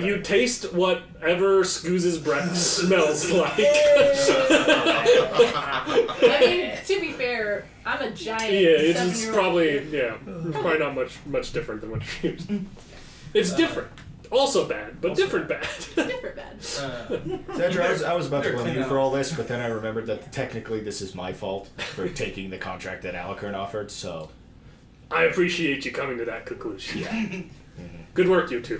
You taste whatever Scooz's breath smells like. I mean, to be fair, I'm a giant. Yeah, it's 7-year-old probably kid. probably not much different than what you used. It's different, also bad, but different bad. Different bad. Cedra, I was about to Better blame clean you out. for all this, but then I remembered that technically this is my fault for taking the contract that Alucard offered, so... I appreciate you coming to that conclusion. Yeah. Good work, you two.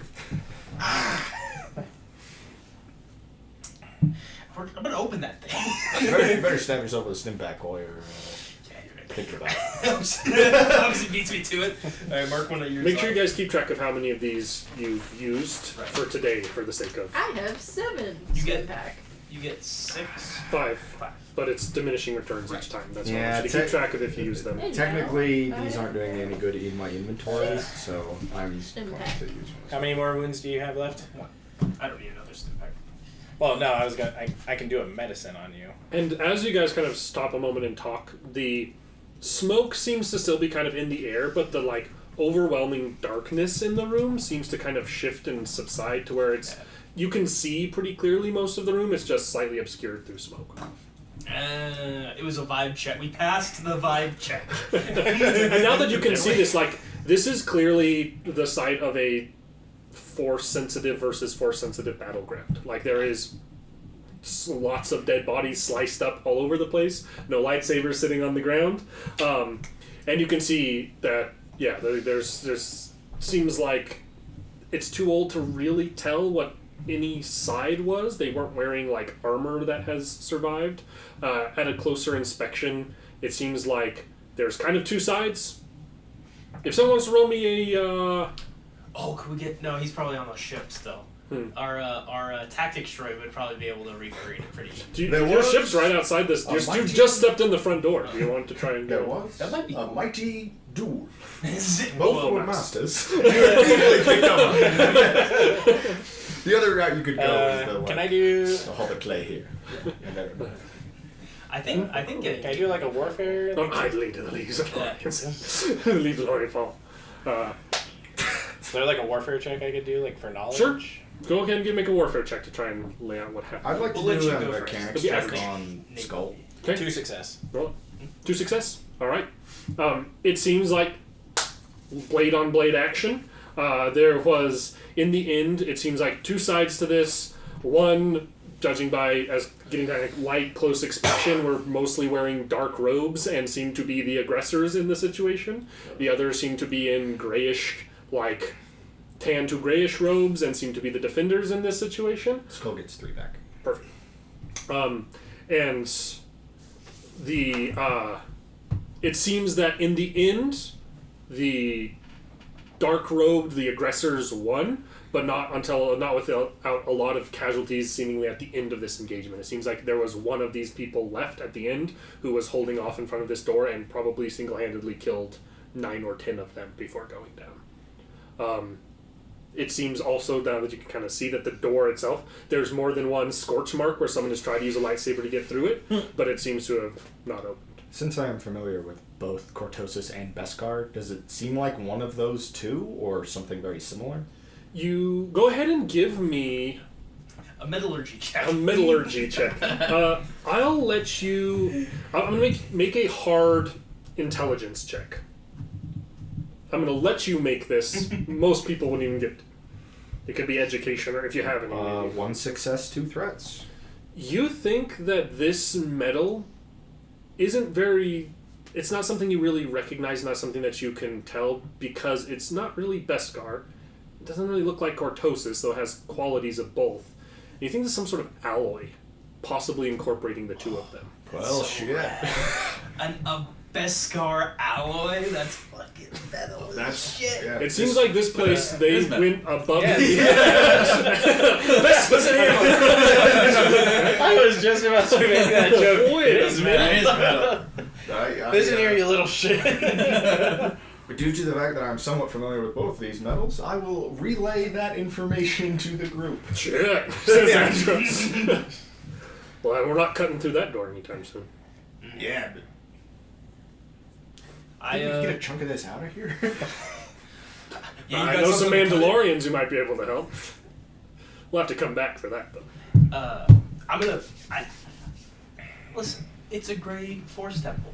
I'm gonna open that thing. you better stab yourself with a stim pack while you're thinking about it. Obviously beats me to it. Alright, mark one of yours. Make sure you off. guys keep track of how many of these you've used Right. for today, for the sake of I have 7 You stim get- pack. You get 6. 5. 5. But it's diminishing returns each time. That's why I Yeah, want you to keep te- track of if you use them. And Technically, now, these aren't doing any good in my inventory, so I'm Stim going pack. to use one. How many more wounds do you have left? I don't need another stim pack. Well, no, I can do a medicine on you. And as you guys kind of stop a moment and talk, the smoke seems to still be kind of in the air, but the like overwhelming darkness in the room seems to kind of shift and subside to where it's you can see pretty clearly most of the room. It's just slightly obscured through smoke. It was a vibe check. We passed the vibe check. And now that you can see this, like, this is clearly the site of a Force-sensitive versus Force-sensitive battleground. Like, there is lots of dead bodies sliced up all over the place. No lightsabers sitting on the ground. And you can see that, yeah, there's seems like it's too old to really tell what any side was. They weren't wearing, like, armor that has survived. At a closer inspection, it seems like there's kind of two sides. If someone wants to roll me a... Oh, could we get... No, he's probably on the ship still. Our tactics droid would probably be able to recreate it pretty easy. Your ship's right outside this. You just stepped in the front door. Do you want to try and go? There was That might be a cool. mighty duel. Both Both were masters. Immediately picked them up. The other route you could go is the Can I do? the Hobbit play here. And there. I think getting... Can I do like a warfare? Don't idly to the leaves of Lorians. Leave the Lorian fall. Is there like a warfare check I could do, like for knowledge? Sure. Go ahead and make a warfare check to try and lay out what happened. I'd like to We'll let do you a go first. mechanics Yeah, check okay. on Skull. Okay. 2 success. Roll it. 2 success. All right. It seems like blade on blade action. There was, in the end, it seems like 2 sides to this. One, judging by as getting that light close inspection, were mostly wearing dark robes and seemed to be the aggressors in the situation. The others seemed to be in grayish, like tan to grayish robes and seemed to be the defenders in this situation. Skull gets 3 back. Perfect. And the it seems that in the end, the dark-robed, the aggressors won, but not without a lot of casualties seemingly at the end of this engagement. It seems like there was one of these people left at the end who was holding off in front of this door and probably single-handedly killed 9 or 10 of them before going down. It seems also, now that you can kind of see that the door itself, there's more than one scorch mark where someone has tried to use a lightsaber to get through it, but it seems to have not opened. Since I am familiar with both Cortosis and Beskar, does it seem like one of those two, or something very similar? You go ahead and give me A metallurgy check. a metallurgy check. I'll let you... I'm going to make a hard intelligence check. I'm going to let you make this. Most people wouldn't even get... It could be education, or if you have any. 1 success, 2 threats. You think that this metal isn't very... It's not something you really recognize, not something that you can tell, because it's not really Beskar. It doesn't really look like Cortosis, though it has qualities of both. And you think there's some sort of alloy, possibly incorporating the two of them. Well, shit. A Beskar alloy? That's fucking metal as shit. Yeah, It seems like this place, they is metal. went above Yeah. Listen here. I was just about to make that joke. Boy, It is metal. It is metal. Listen here, you little shit. Due to the fact that I'm somewhat familiar with both these metals, I will relay that information to the group. Shit, says Andros. Well, we're not cutting through that door anytime soon. Yeah, but I can we get a chunk of this out of here? Yeah, you I got know some something to cut it. Mandalorians who might be able to help. We'll have to come back for that, though. Listen, it's a gray force temple.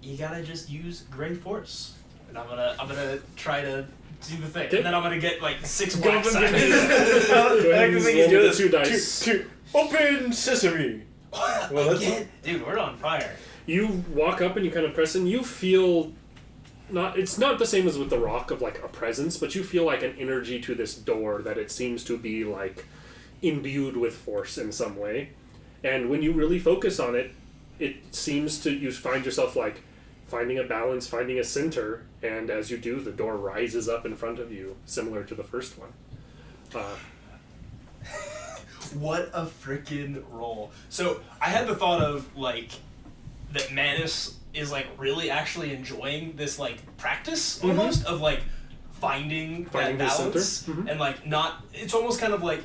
You gotta just use gray force. And I'm gonna try to do the thing. Okay. And then I'm gonna get like 6 Go black ahead and sides. Go ahead and the thing roll is, do the this. 2 dice. Two. Open sesame. Well, Again, dude, we're on fire. You walk up and you kind of press in. You feel it's not the same as with the rock of like a presence, but you feel like an energy to this door that it seems to be like imbued with force in some way. And when you really focus on it, it seems to you find yourself like finding a balance, finding a center, and as you do, the door rises up in front of you, similar to the first one. What a freaking roll. So I had the thought of like that Manus is like really actually enjoying this like practice almost of like finding that his center. balance Mhm. and like not, it's almost kind of like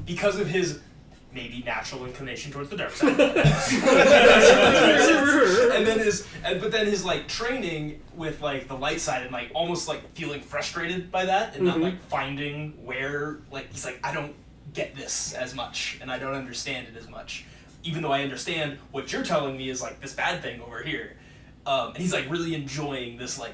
because of his maybe natural inclination towards the dark side. But then his like training with like the light side and like almost like feeling frustrated by that and not like finding where like he's like, I don't get this as much and I don't understand it as much. even though I understand what you're telling me is like this bad thing over here. And he's like really enjoying this, like,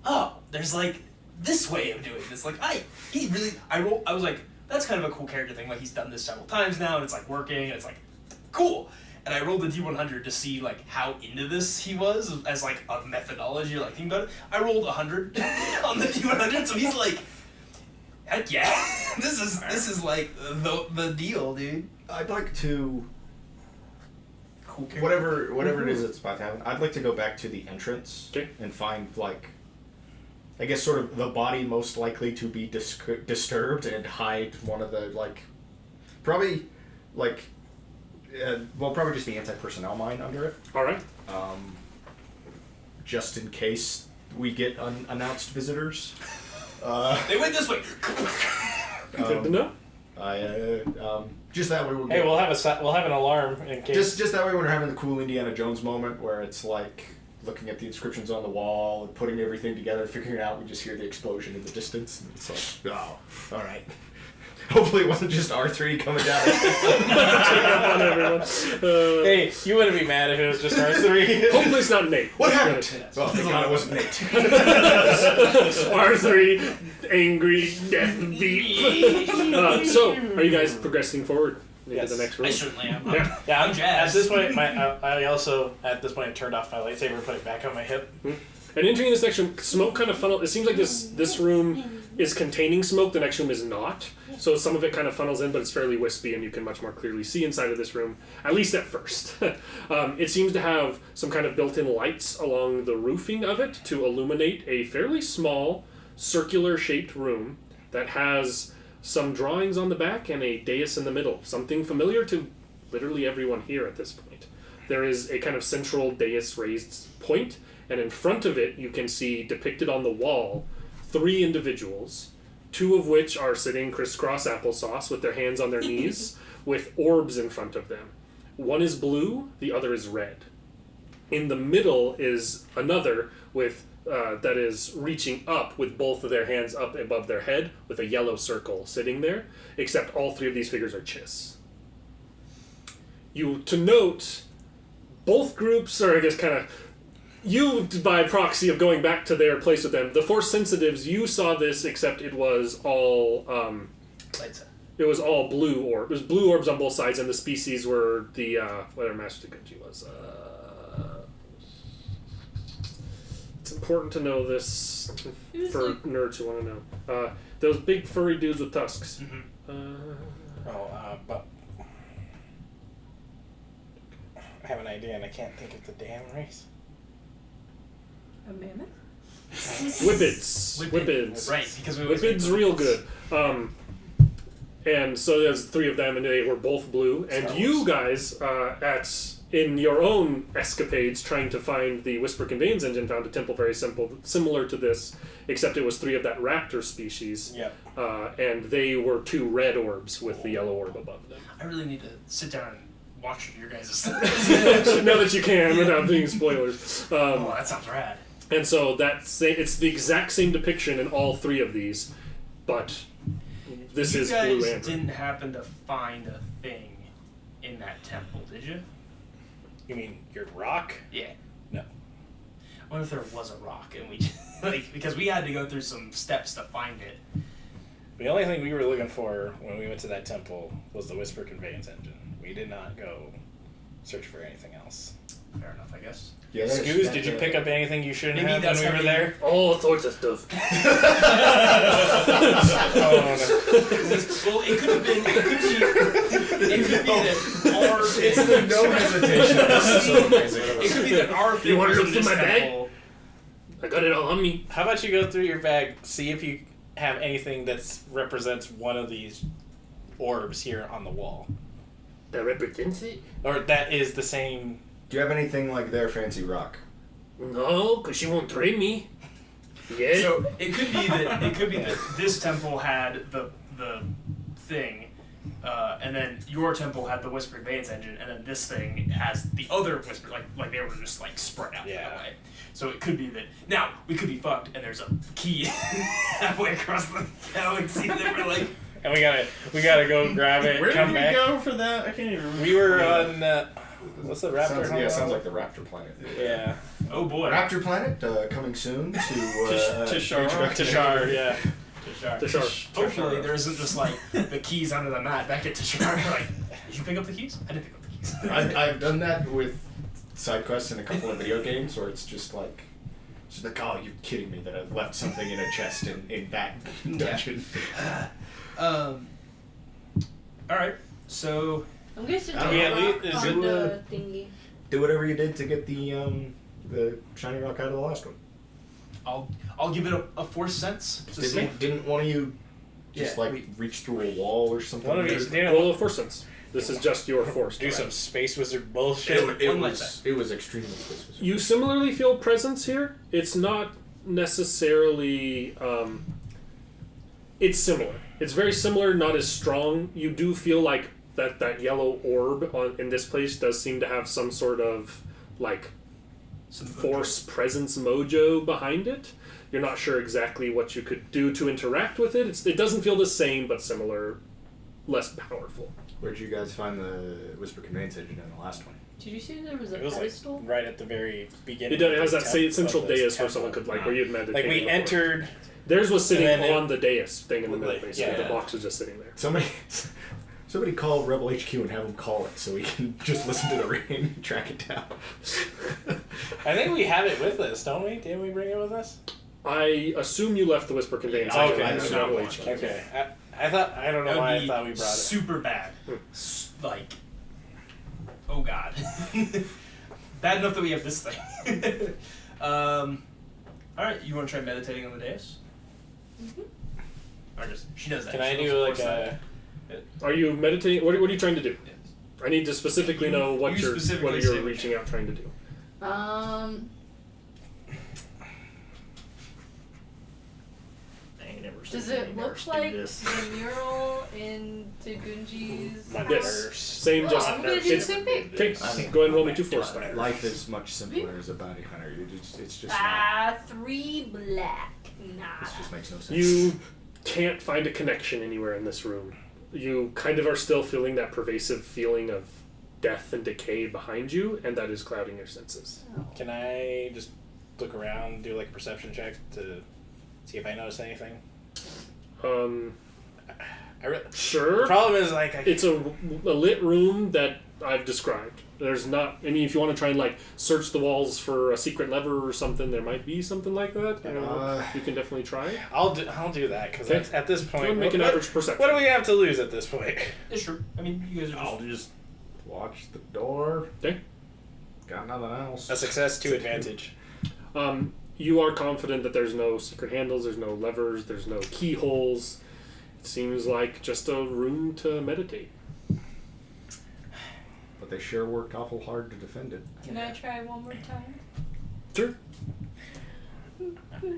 oh, there's like this way of doing this. Like, I was like, that's kind of a cool character thing. Like, he's done this several times now, and it's like working, and it's like, cool. And I rolled the D100 to see like how into this he was as like a methodology or like thinking about it. I rolled 100 on the D100, so he's like, heck yeah, this is like the deal, dude. I'd like to. Cool character. Whatever it is that's about to happen, I'd like to go back to the entrance and find, like, I guess sort of the body most likely to be disturbed and hide one of the, like, probably, like, probably just the anti-personnel mine under it. All right. Just in case we get unannounced visitors. They went this way. Good to know. Just that way we'll Hey, we'll have an alarm in case. just that way when we're having the cool Indiana Jones moment where it's like looking at the inscriptions on the wall and putting everything together, figuring it out, we just hear the explosion in the distance, and it's like, oh, all right. Hopefully it wasn't just R3 coming down. On everyone. Hey, you wouldn't be mad if it was just R3. Hopefully it's not Nate. What happened? Well, thank God it wasn't Nate. R3, angry, death beat. So, are you guys progressing forward into Yes. the next room? I certainly am. Yeah. Yeah, I'm jazzed. At this point, I also at this point turned off my lightsaber and put it back on my hip. And entering this next room, smoke kind of funnels. It seems like this room is containing smoke. The next room is not. So some of it kind of funnels in, but it's fairly wispy, and you can much more clearly see inside of this room, at least at first. It seems to have some kind of built-in lights along the roofing of it to illuminate a fairly small, circular-shaped room that has some drawings on the back and a dais in the middle. Something familiar to literally everyone here at this point. There is a kind of central dais raised point, and in front of it you can see depicted on the wall 3 individuals, 2 of which are sitting crisscross applesauce with their hands on their knees with orbs in front of them. One is blue, the other is red. In the middle is another with that is reaching up with both of their hands up above their head with a yellow circle sitting there, except all 3 of these figures are Chiss. To note, both groups are, I guess, kind of, you, by proxy of going back to their place with them, the Force Sensitives, you saw this, except it was all, Lights out. it was all blue orbs. It was blue orbs on both sides, and the species were the, whatever Master Taguchi was. It's important to know this for nerds who want to know. Those big furry dudes with tusks. But I have an idea and I can't think of the damn race. A mammoth? Whippets. Whippets. Right, because we Whippets real good. And so there's 3 of them, and they were both blue. And you guys, in your own escapades trying to find the Whisper Conveyance Engine, found a temple very similar to this, except it was 3 of that raptor species. Yep. And they were 2 red orbs with the yellow orb above them. I really need to sit down and watch your guys' Now that you can, without being spoilers. Oh, that sounds rad. And so it's the exact same depiction in all 3 of these, but this is blue You guys amber. didn't happen to find a thing in that temple, did you? You mean your rock? Yeah. No. I wonder if there was a rock and we because we had to go through some steps to find it. The only thing we were looking for when we went to that temple was the Whisper Conveyance Engine. We did not go search for anything else. Fair enough, I guess. Yeah, Scoos, did you pick up anything you shouldn't Maybe have when that's we were how there? All sorts of stuff. Well, it could have been. It could be that our thing. It's the no hesitation. This is so amazing. It could be that our thing. You wanna was look in through this my bag? temple. I got it all on me. How about you go through your bag, see if you have anything that represents one of these orbs here on the wall. That represents it? Or that is the same... Do you have anything like their fancy rock? No, because she won't trade me. Yeah. So it could be that this temple had the thing, and then your temple had the Whisper Conveyance Engine, and then this thing has the other Whisper, like they were just like spread out that way. So it could be that now we could be fucked, and there's a key halfway across the galaxy that we're like, and we gotta go grab it. Where come did back. we go for that? I can't even remember. We were on what's the raptor? Sounds like the Raptor Planet. Yeah. Oh boy. Raptor Planet coming soon to Tishar. Tishar, yeah. Tishar. Hopefully there isn't just like the keys under the mat back at Tishar. Like, did you pick up the keys? I didn't pick up the keys. I've done that with side quests in a couple of video games where it's just like, oh, you're kidding me that I left something in a chest in that dungeon. All right, so I'm going to Yeah, rock is on it, the thingy. Do whatever you did to get the shiny rock out of the last one. I'll give it a force sense. To see. Didn't one of you just reach through a wall or something? One of you, Roll a force sense. This is just your force. do some space wizard bullshit. It was extremely specific. You similarly feel presence here. It's not necessarily. It's similar. It's very similar, not as strong. You do feel like that yellow orb in this place does seem to have some sort of like Some force presence mojo behind it. You're not sure exactly what you could do to interact with it. It doesn't feel the same, but similar, less powerful. Where'd you guys find the Whisper Conveyance Engine in the last one? Did you say there was a It was pedestal? like right at the very beginning. It has that of central this dais where temple. someone could where you'd meditate. Like we before. entered. Theirs was sitting and then on the dais thing in the middle, Like, basically. yeah. The box was just sitting there. Somebody call Rebel HQ and have them call it so we can just listen to the ring and track it down. I think we have it with us, don't we? Didn't we bring it with us? I assume you left the Whisper Conveyance. Oh, engine okay. in That's the not Rebel one. HQ. Okay. I thought I don't know That why would I be thought we brought it. super bad. Like, oh god. Bad enough that we have this thing. All right, you want to try meditating on the dais? Or just she does that. Can I She do knows like force that. a? Are you meditating? What are you trying to do? I need to specifically know what you you're specifically what you're say. reaching out trying to do. I ain't never seen Does any it look nurse do like this. the mural in Tagunji's My house? Yes, nurse. same. Oh, Just I'm gonna do the it's same thing. okay. I think Go ahead and roll me my 2 force. daughter- Life is much simpler as a bounty hunter. It's just not. 3 black. Nah. This just makes no sense. You can't find a connection anywhere in this room. You kind of are still feeling that pervasive feeling of death and decay behind you, and that is clouding your senses. Can I just look around, do like a perception check to see if I notice anything? The Sure. problem is like It's a lit room that I've described. There's not. I mean, if you want to try and like search the walls for a secret lever or something, there might be something like that. You know, you can definitely try. I'll do that because Okay. at this Go point, ahead and make an average perception. what do we have to lose at this point? It's true. I mean, you guys are I'll just watch the door. Okay. Got nothing else. A success, 2 advantage. You are confident that there's no secret handles, there's no levers, there's no keyholes. It seems like just a room to meditate. But they sure worked awful hard to defend it. Can I try one more time? Sure.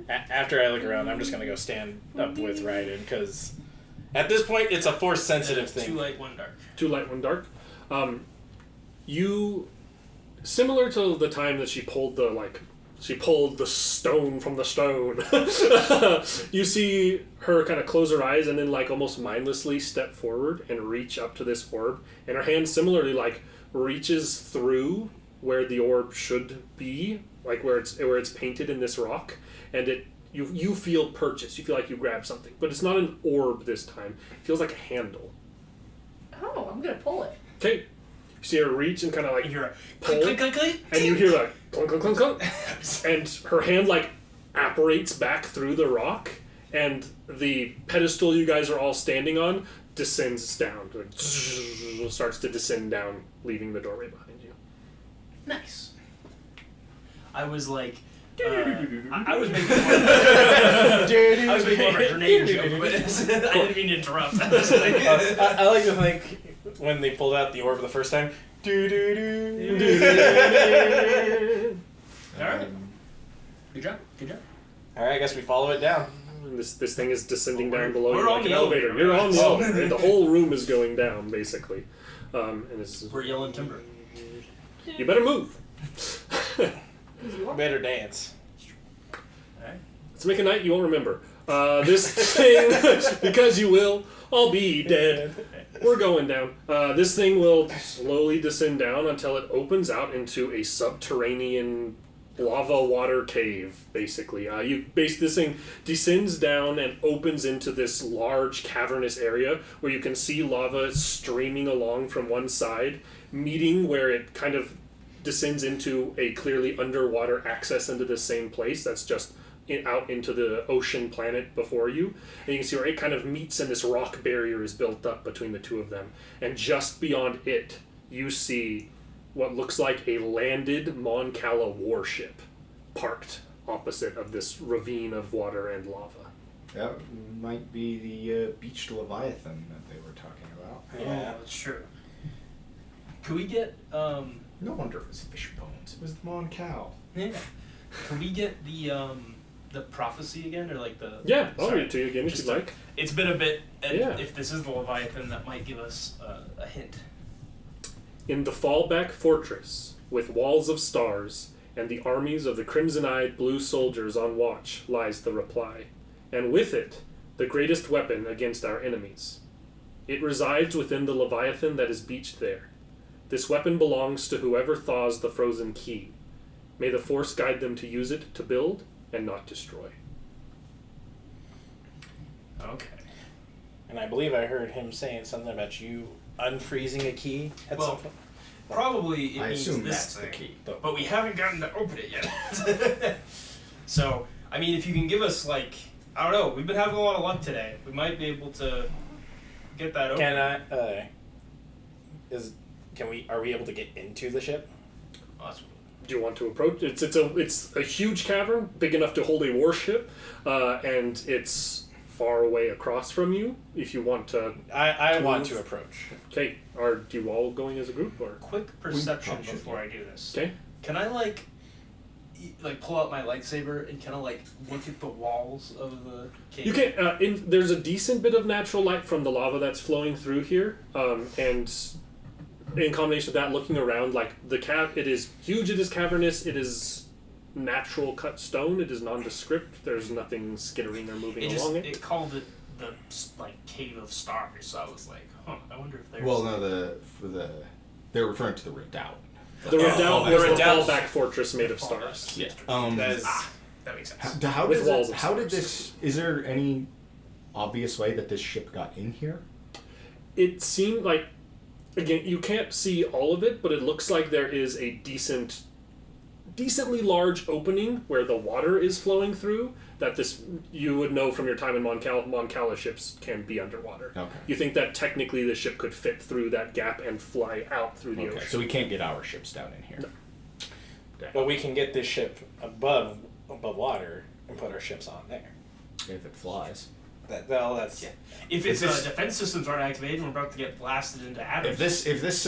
After I look around, I'm just gonna go stand up with Raiden because at this point it's a force sensitive thing. 2 light, 1 dark. 2 light, 1 dark. You, similar to the time that she pulled the stone from the stone. You see her kind of close her eyes and then like almost mindlessly step forward and reach up to this orb, and her hand similarly like reaches through where the orb should be, like where it's painted in this rock, and you feel purchase. You feel like you grab something, but it's not an orb this time. It feels like a handle. Oh, I'm gonna pull it. Okay, you see her reach and kind of like You hear a pull, click, click, click, click. and you hear like clunk, clunk, clunk, clunk, and her hand like apparates back through the rock, and the pedestal you guys are all standing on descends down, like, starts to descend down, leaving the doorway behind you. Nice. I was like, I was making more of a grenade joke, but I didn't mean to interrupt. I like to think when they pulled out the orb the first time. Alright. Good job. Good job. All right, I guess we follow it down. This thing is descending down below we're you on like an the elevator. elevator. You're on the Oh. elevator. The whole room is going down, basically. And this is, We're yelling timber. you better move. Better dance. Alright. Let's make a night you won't remember. This thing, because you will, I'll be dead. We're going down. This thing will slowly descend down until it opens out into a subterranean lava water cave, basically. This thing descends down and opens into this large cavernous area where you can see lava streaming along from one side, meeting where it kind of descends into a clearly underwater access into the same place that's just out into the ocean planet before you, and you can see where it kind of meets and this rock barrier is built up between the two of them, and just beyond it you see what looks like a landed Mon Cala warship parked opposite of this ravine of water and lava. That might be the beached Leviathan that they were talking about. Yeah, that's true. Could we get No wonder it was fish bones. It was the Mon Cal. Yeah. Can we get the prophecy again, or like the? Yeah, I'll sorry, read it to you again if just you'd like. It's been a bit, and Yeah. if this is the Leviathan, that might give us a hint. In the fallback fortress, with walls of stars and the armies of the crimson-eyed blue soldiers on watch, lies the reply, and with it, the greatest weapon against our enemies. It resides within the Leviathan that is beached there. This weapon belongs to whoever thaws the frozen key. May the Force guide them to use it to build and not destroy. Okay. And I believe I heard him saying something about you unfreezing a key at Well, some point. Probably it I means assume this that's the thing, key. but we haven't gotten to open it yet. So, I mean, if you can give us like, I don't know, we've been having a lot of luck today. We might be able to get that open. Are we able to get into the ship? Awesome. Do you want to approach? It's a huge cavern, big enough to hold a warship, and it's far away across from you. If you want to, I want to approach. okay. Are you all going as a group or? Quick perception probably should, before I do this. Okay. Can I like pull out my lightsaber and kind of like look at the walls of the cave? You can. There's a decent bit of natural light from the lava that's flowing through here, and in combination with that, looking around, like it is huge. It is cavernous. It is natural cut stone. It is nondescript. There's nothing skittering or moving along it. It called it the like cave of stars. So I was like, I wonder if there's. Well, no, they're referring to the Redoubt. The Redoubt the was the Redoubt. fallback fortress made of stars. Yeah. That makes sense. How With does walls it, of how did stars. this? Is there any obvious way that this ship got in here? It seemed like, again, you can't see all of it, but it looks like there is a decently large opening where the water is flowing through. That you would know from your time in Mon Cala ships can be underwater. Okay. You think that technically the ship could fit through that gap and fly out through the Okay, ocean. so we can't get our ships down in here. No. But we can get this ship above water and put our ships on there. If it flies. That's If its this- defense systems aren't activated, and we're about to get blasted into atoms. If this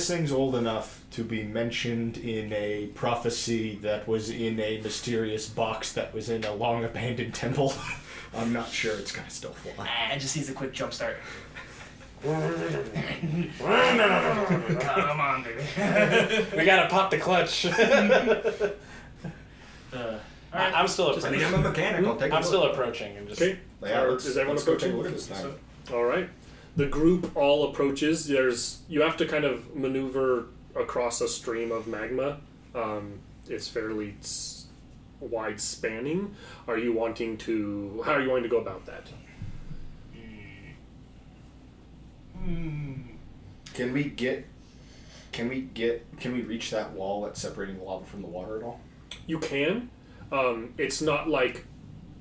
thing's old enough to be mentioned in a prophecy that was in a mysterious box that was in a long abandoned temple, I'm not sure it's gonna still fly. It just needs a quick jump start. Come on, baby. we gotta pop the clutch. I'm still Just approaching. I'm a mechanic. I'll take a I'm look. still approaching and just. Okay. Yeah, Is everyone let's go take approaching? a look at this thing. All right. The group all approaches. You have to kind of maneuver across a stream of magma. It's fairly wide spanning. How are you going to go about that? Can we reach that wall that's separating the lava from the water at all? You can. It's not like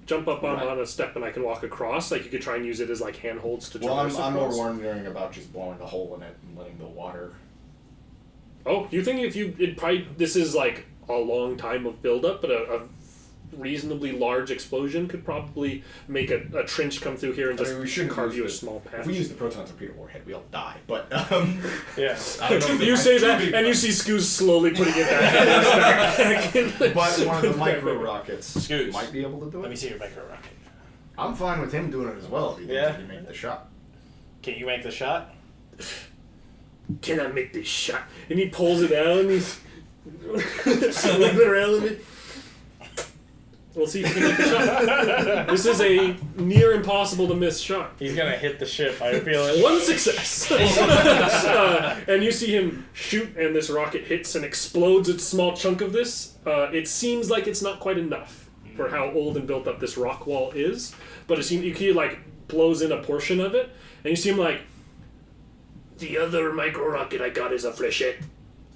jump up on a step and I can walk across. Like you could try and use it as like handholds to traverse I'm more across. wondering about just blowing a hole in it and letting the water. Oh, you think this is like a long time of buildup, but a reasonably large explosion could probably make a trench come through here and just we shouldn't carve use you a the- small patch. If we use the proton torpedo warhead, we'll die. But Yeah. I don't know if You it say might that, be- and you see Scooz slowly putting it back in. But one of the micro rockets Scoots. might be able to do Let it. me see your micro rocket. I'm fine with him doing it as well. If he thinks Yeah. he can make the shot. Can you make the shot? Can I make this shot? And he pulls it out and he's swinging around with it. We'll see if you can hit the shot. This is a near impossible to miss shot. He's gonna hit the ship. I feel it. One success. And you see him shoot, and this rocket hits and explodes a small chunk of this. It seems like it's not quite enough for how old and built up this rock wall is, but it seems he like blows in a portion of it, and you see him like, the other micro rocket I got is a flechette,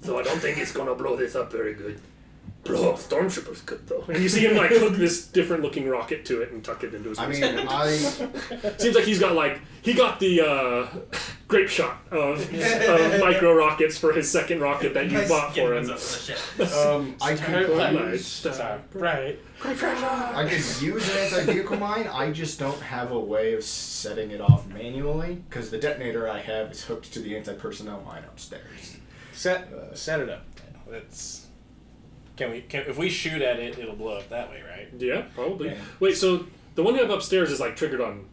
so I don't think it's gonna blow this up very good. Blow up stormtroopers could though. And you see him like hook this different looking rocket to it and tuck it into his waist. Seems like he got the grape shot of micro rockets for his second rocket that you bought for him. I could Right. I could use an anti-vehicle mine. I just don't have a way of setting it off manually because the detonator I have is hooked to the anti-personnel mine upstairs. Set it up. Let's. Can if we shoot at it, it'll blow up that way, right? Yeah, probably. Yeah. Wait, so the one you have upstairs is like triggered on.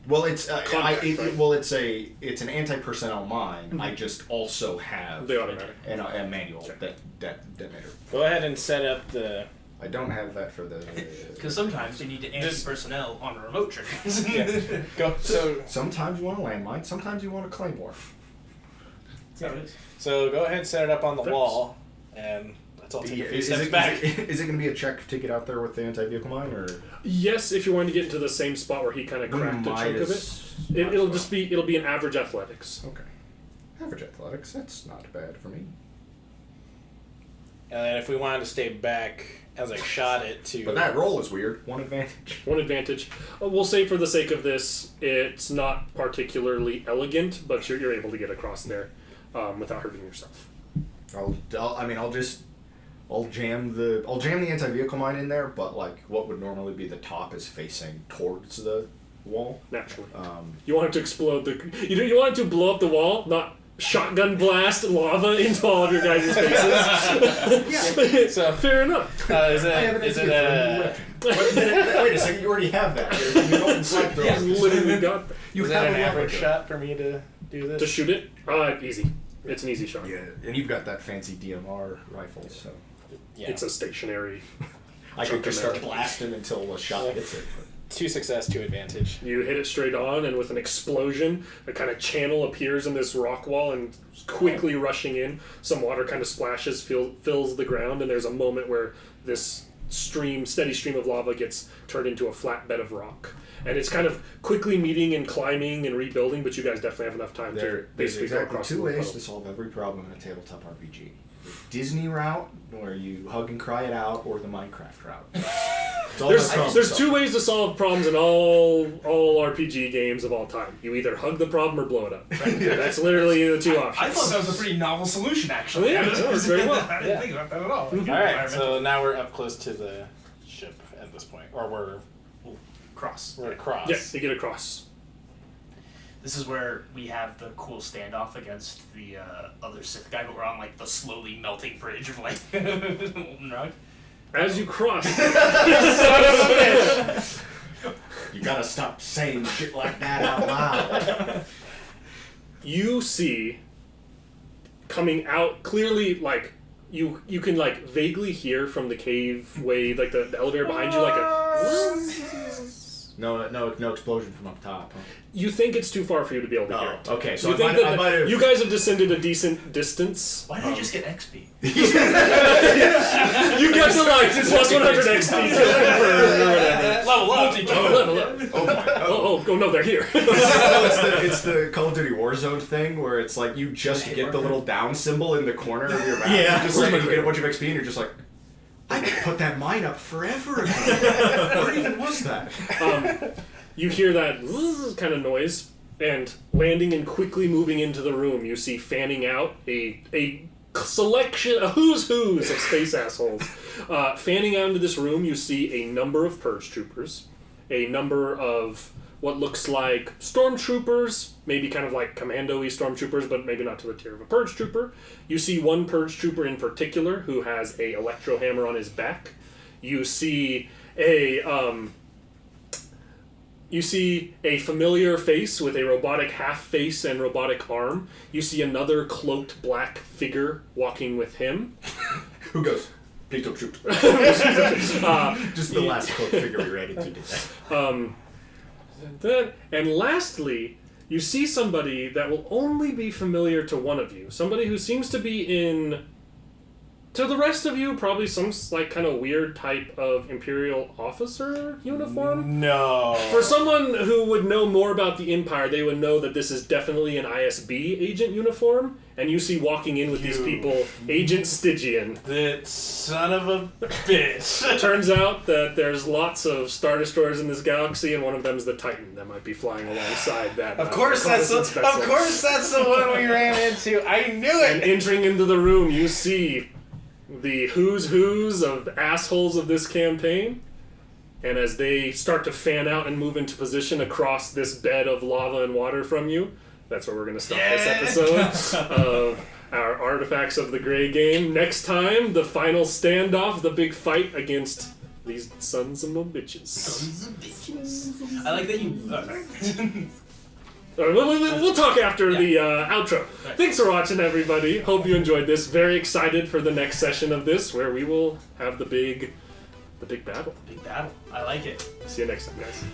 Well, it's Contact, right? well, it's an anti-personnel mine. Mm-hmm. I just also have The automatic. and a manual detonator. Go ahead and set up the. I don't have that for the. Because sometimes you need to anti-personnel on remote triggers. Yeah. Go. Sometimes you want a landmine. Sometimes you want a claymore. So go ahead and set it up on the wall, and let's all take a few steps back. Is it going to be a check to get out there with the anti-vehicle mine, or? Yes, if you're wanting to get into the same spot where he kind of cracked a chunk of it. It'll be an average athletics. Okay. Average athletics. That's not bad for me. And then if we wanted to stay back as I shot it to. But that roll is weird. One advantage. One advantage. We'll say for the sake of this, it's not particularly elegant, but you're able to get across there without hurting yourself. I'll jam the anti-vehicle mine in there, but like what would normally be the top is facing towards the wall. Naturally. You want it to explode you want it to blow up the wall, not shotgun blast lava into all of your guys' faces. Yeah. So fair enough. Is I have an it idea for a new weapon. Wait a second, you already have that. You don't select those. Yeah, literally got that. You is have that an a average replica. shot for me to do this? To shoot it? Easy. It's an easy shot. Yeah, and you've got that fancy DMR rifle, so Yeah. It's a stationary. I could just start Chunk of blasting until a shot hits it. 2 success, 2 advantage. You hit it straight on, and with an explosion, a kind of channel appears in this rock wall, and quickly rushing in, some water kind of splashes, fills the ground, and there's a moment where this steady stream of lava gets turned into a flat bed of rock. And it's kind of quickly meeting and climbing and rebuilding, but you guys definitely have enough time to There's basically go exactly across two the ways puddle. to solve every problem in a tabletop RPG. The Disney route, where you hug and cry it out, or the Minecraft route. It's all about problem There's solving. two ways to solve problems in all RPG games of all time. You either hug the problem or blow it up. That's literally the two options. I thought that was a pretty novel solution, actually. Oh, yeah, that works very well. I didn't think about that at all. Alright, so now we're up close to the ship at this point. Or we're Cross. across. Yes, you get across. This is where we have the cool standoff against the other Sith guy, but we're on like the slowly melting bridge of like molten rock. As you cross, You gotta stop saying shit like that out loud. you see coming out clearly, like you can like vaguely hear from the cave way, like the elevator behind you, like a. No explosion from up top. Huh? You think it's too far for you to be able to hear it. Okay, so You I think might that have. you guys have descended a decent distance. Why did I just get XP? You get to like plus 100 XP to confirm or whatever. Level up. Level up. Oh no, they're here. It's the Call of Duty Warzone thing where it's like you just get the little down symbol in the corner of your map. Yeah. Just like you get a bunch of XP and you're just like, I could put that mine up forever ago. Where even was that? You hear that kind of noise, and landing and quickly moving into the room, you see fanning out a selection, a who's of space assholes. Fanning out into this room, you see a number of purge troopers, a number of what looks like stormtroopers, maybe kind of like commando-y stormtroopers, but maybe not to the tier of a purge trooper. You see one purge trooper in particular who has a electro hammer on his back. You see a familiar face with a robotic half face and robotic arm. You see another cloaked black figure walking with him. Who goes? Please don't shoot. uh, Just the last cloak figure we ran into today. And lastly, you see somebody that will only be familiar to one of you. Somebody who seems to be in, to the rest of you, probably some like kind of weird type of Imperial officer uniform. No. For someone who would know more about the Empire, they would know that this is definitely an ISB agent uniform. And you see walking in with these people, Agent Stygian. That son of a bitch. Turns out that there's lots of Star Destroyers in this galaxy, and one of them is the Titan that might be flying alongside that. Of course that's the one we ran into. I knew it. And entering into the room, you see the who's of assholes of this campaign. And as they start to fan out and move into position across this bed of lava and water from you, that's where we're going to stop this episode of our Artifacts of the Grey game. Next time, the final standoff, the big fight against these sons of a bitches. Sons of bitches. I like that you. We'll talk after the outro. Right. Thanks for watching, everybody. Hope you enjoyed this. Very excited for the next session of this, where we will have the big battle. Big battle. I like it. See you next time, guys.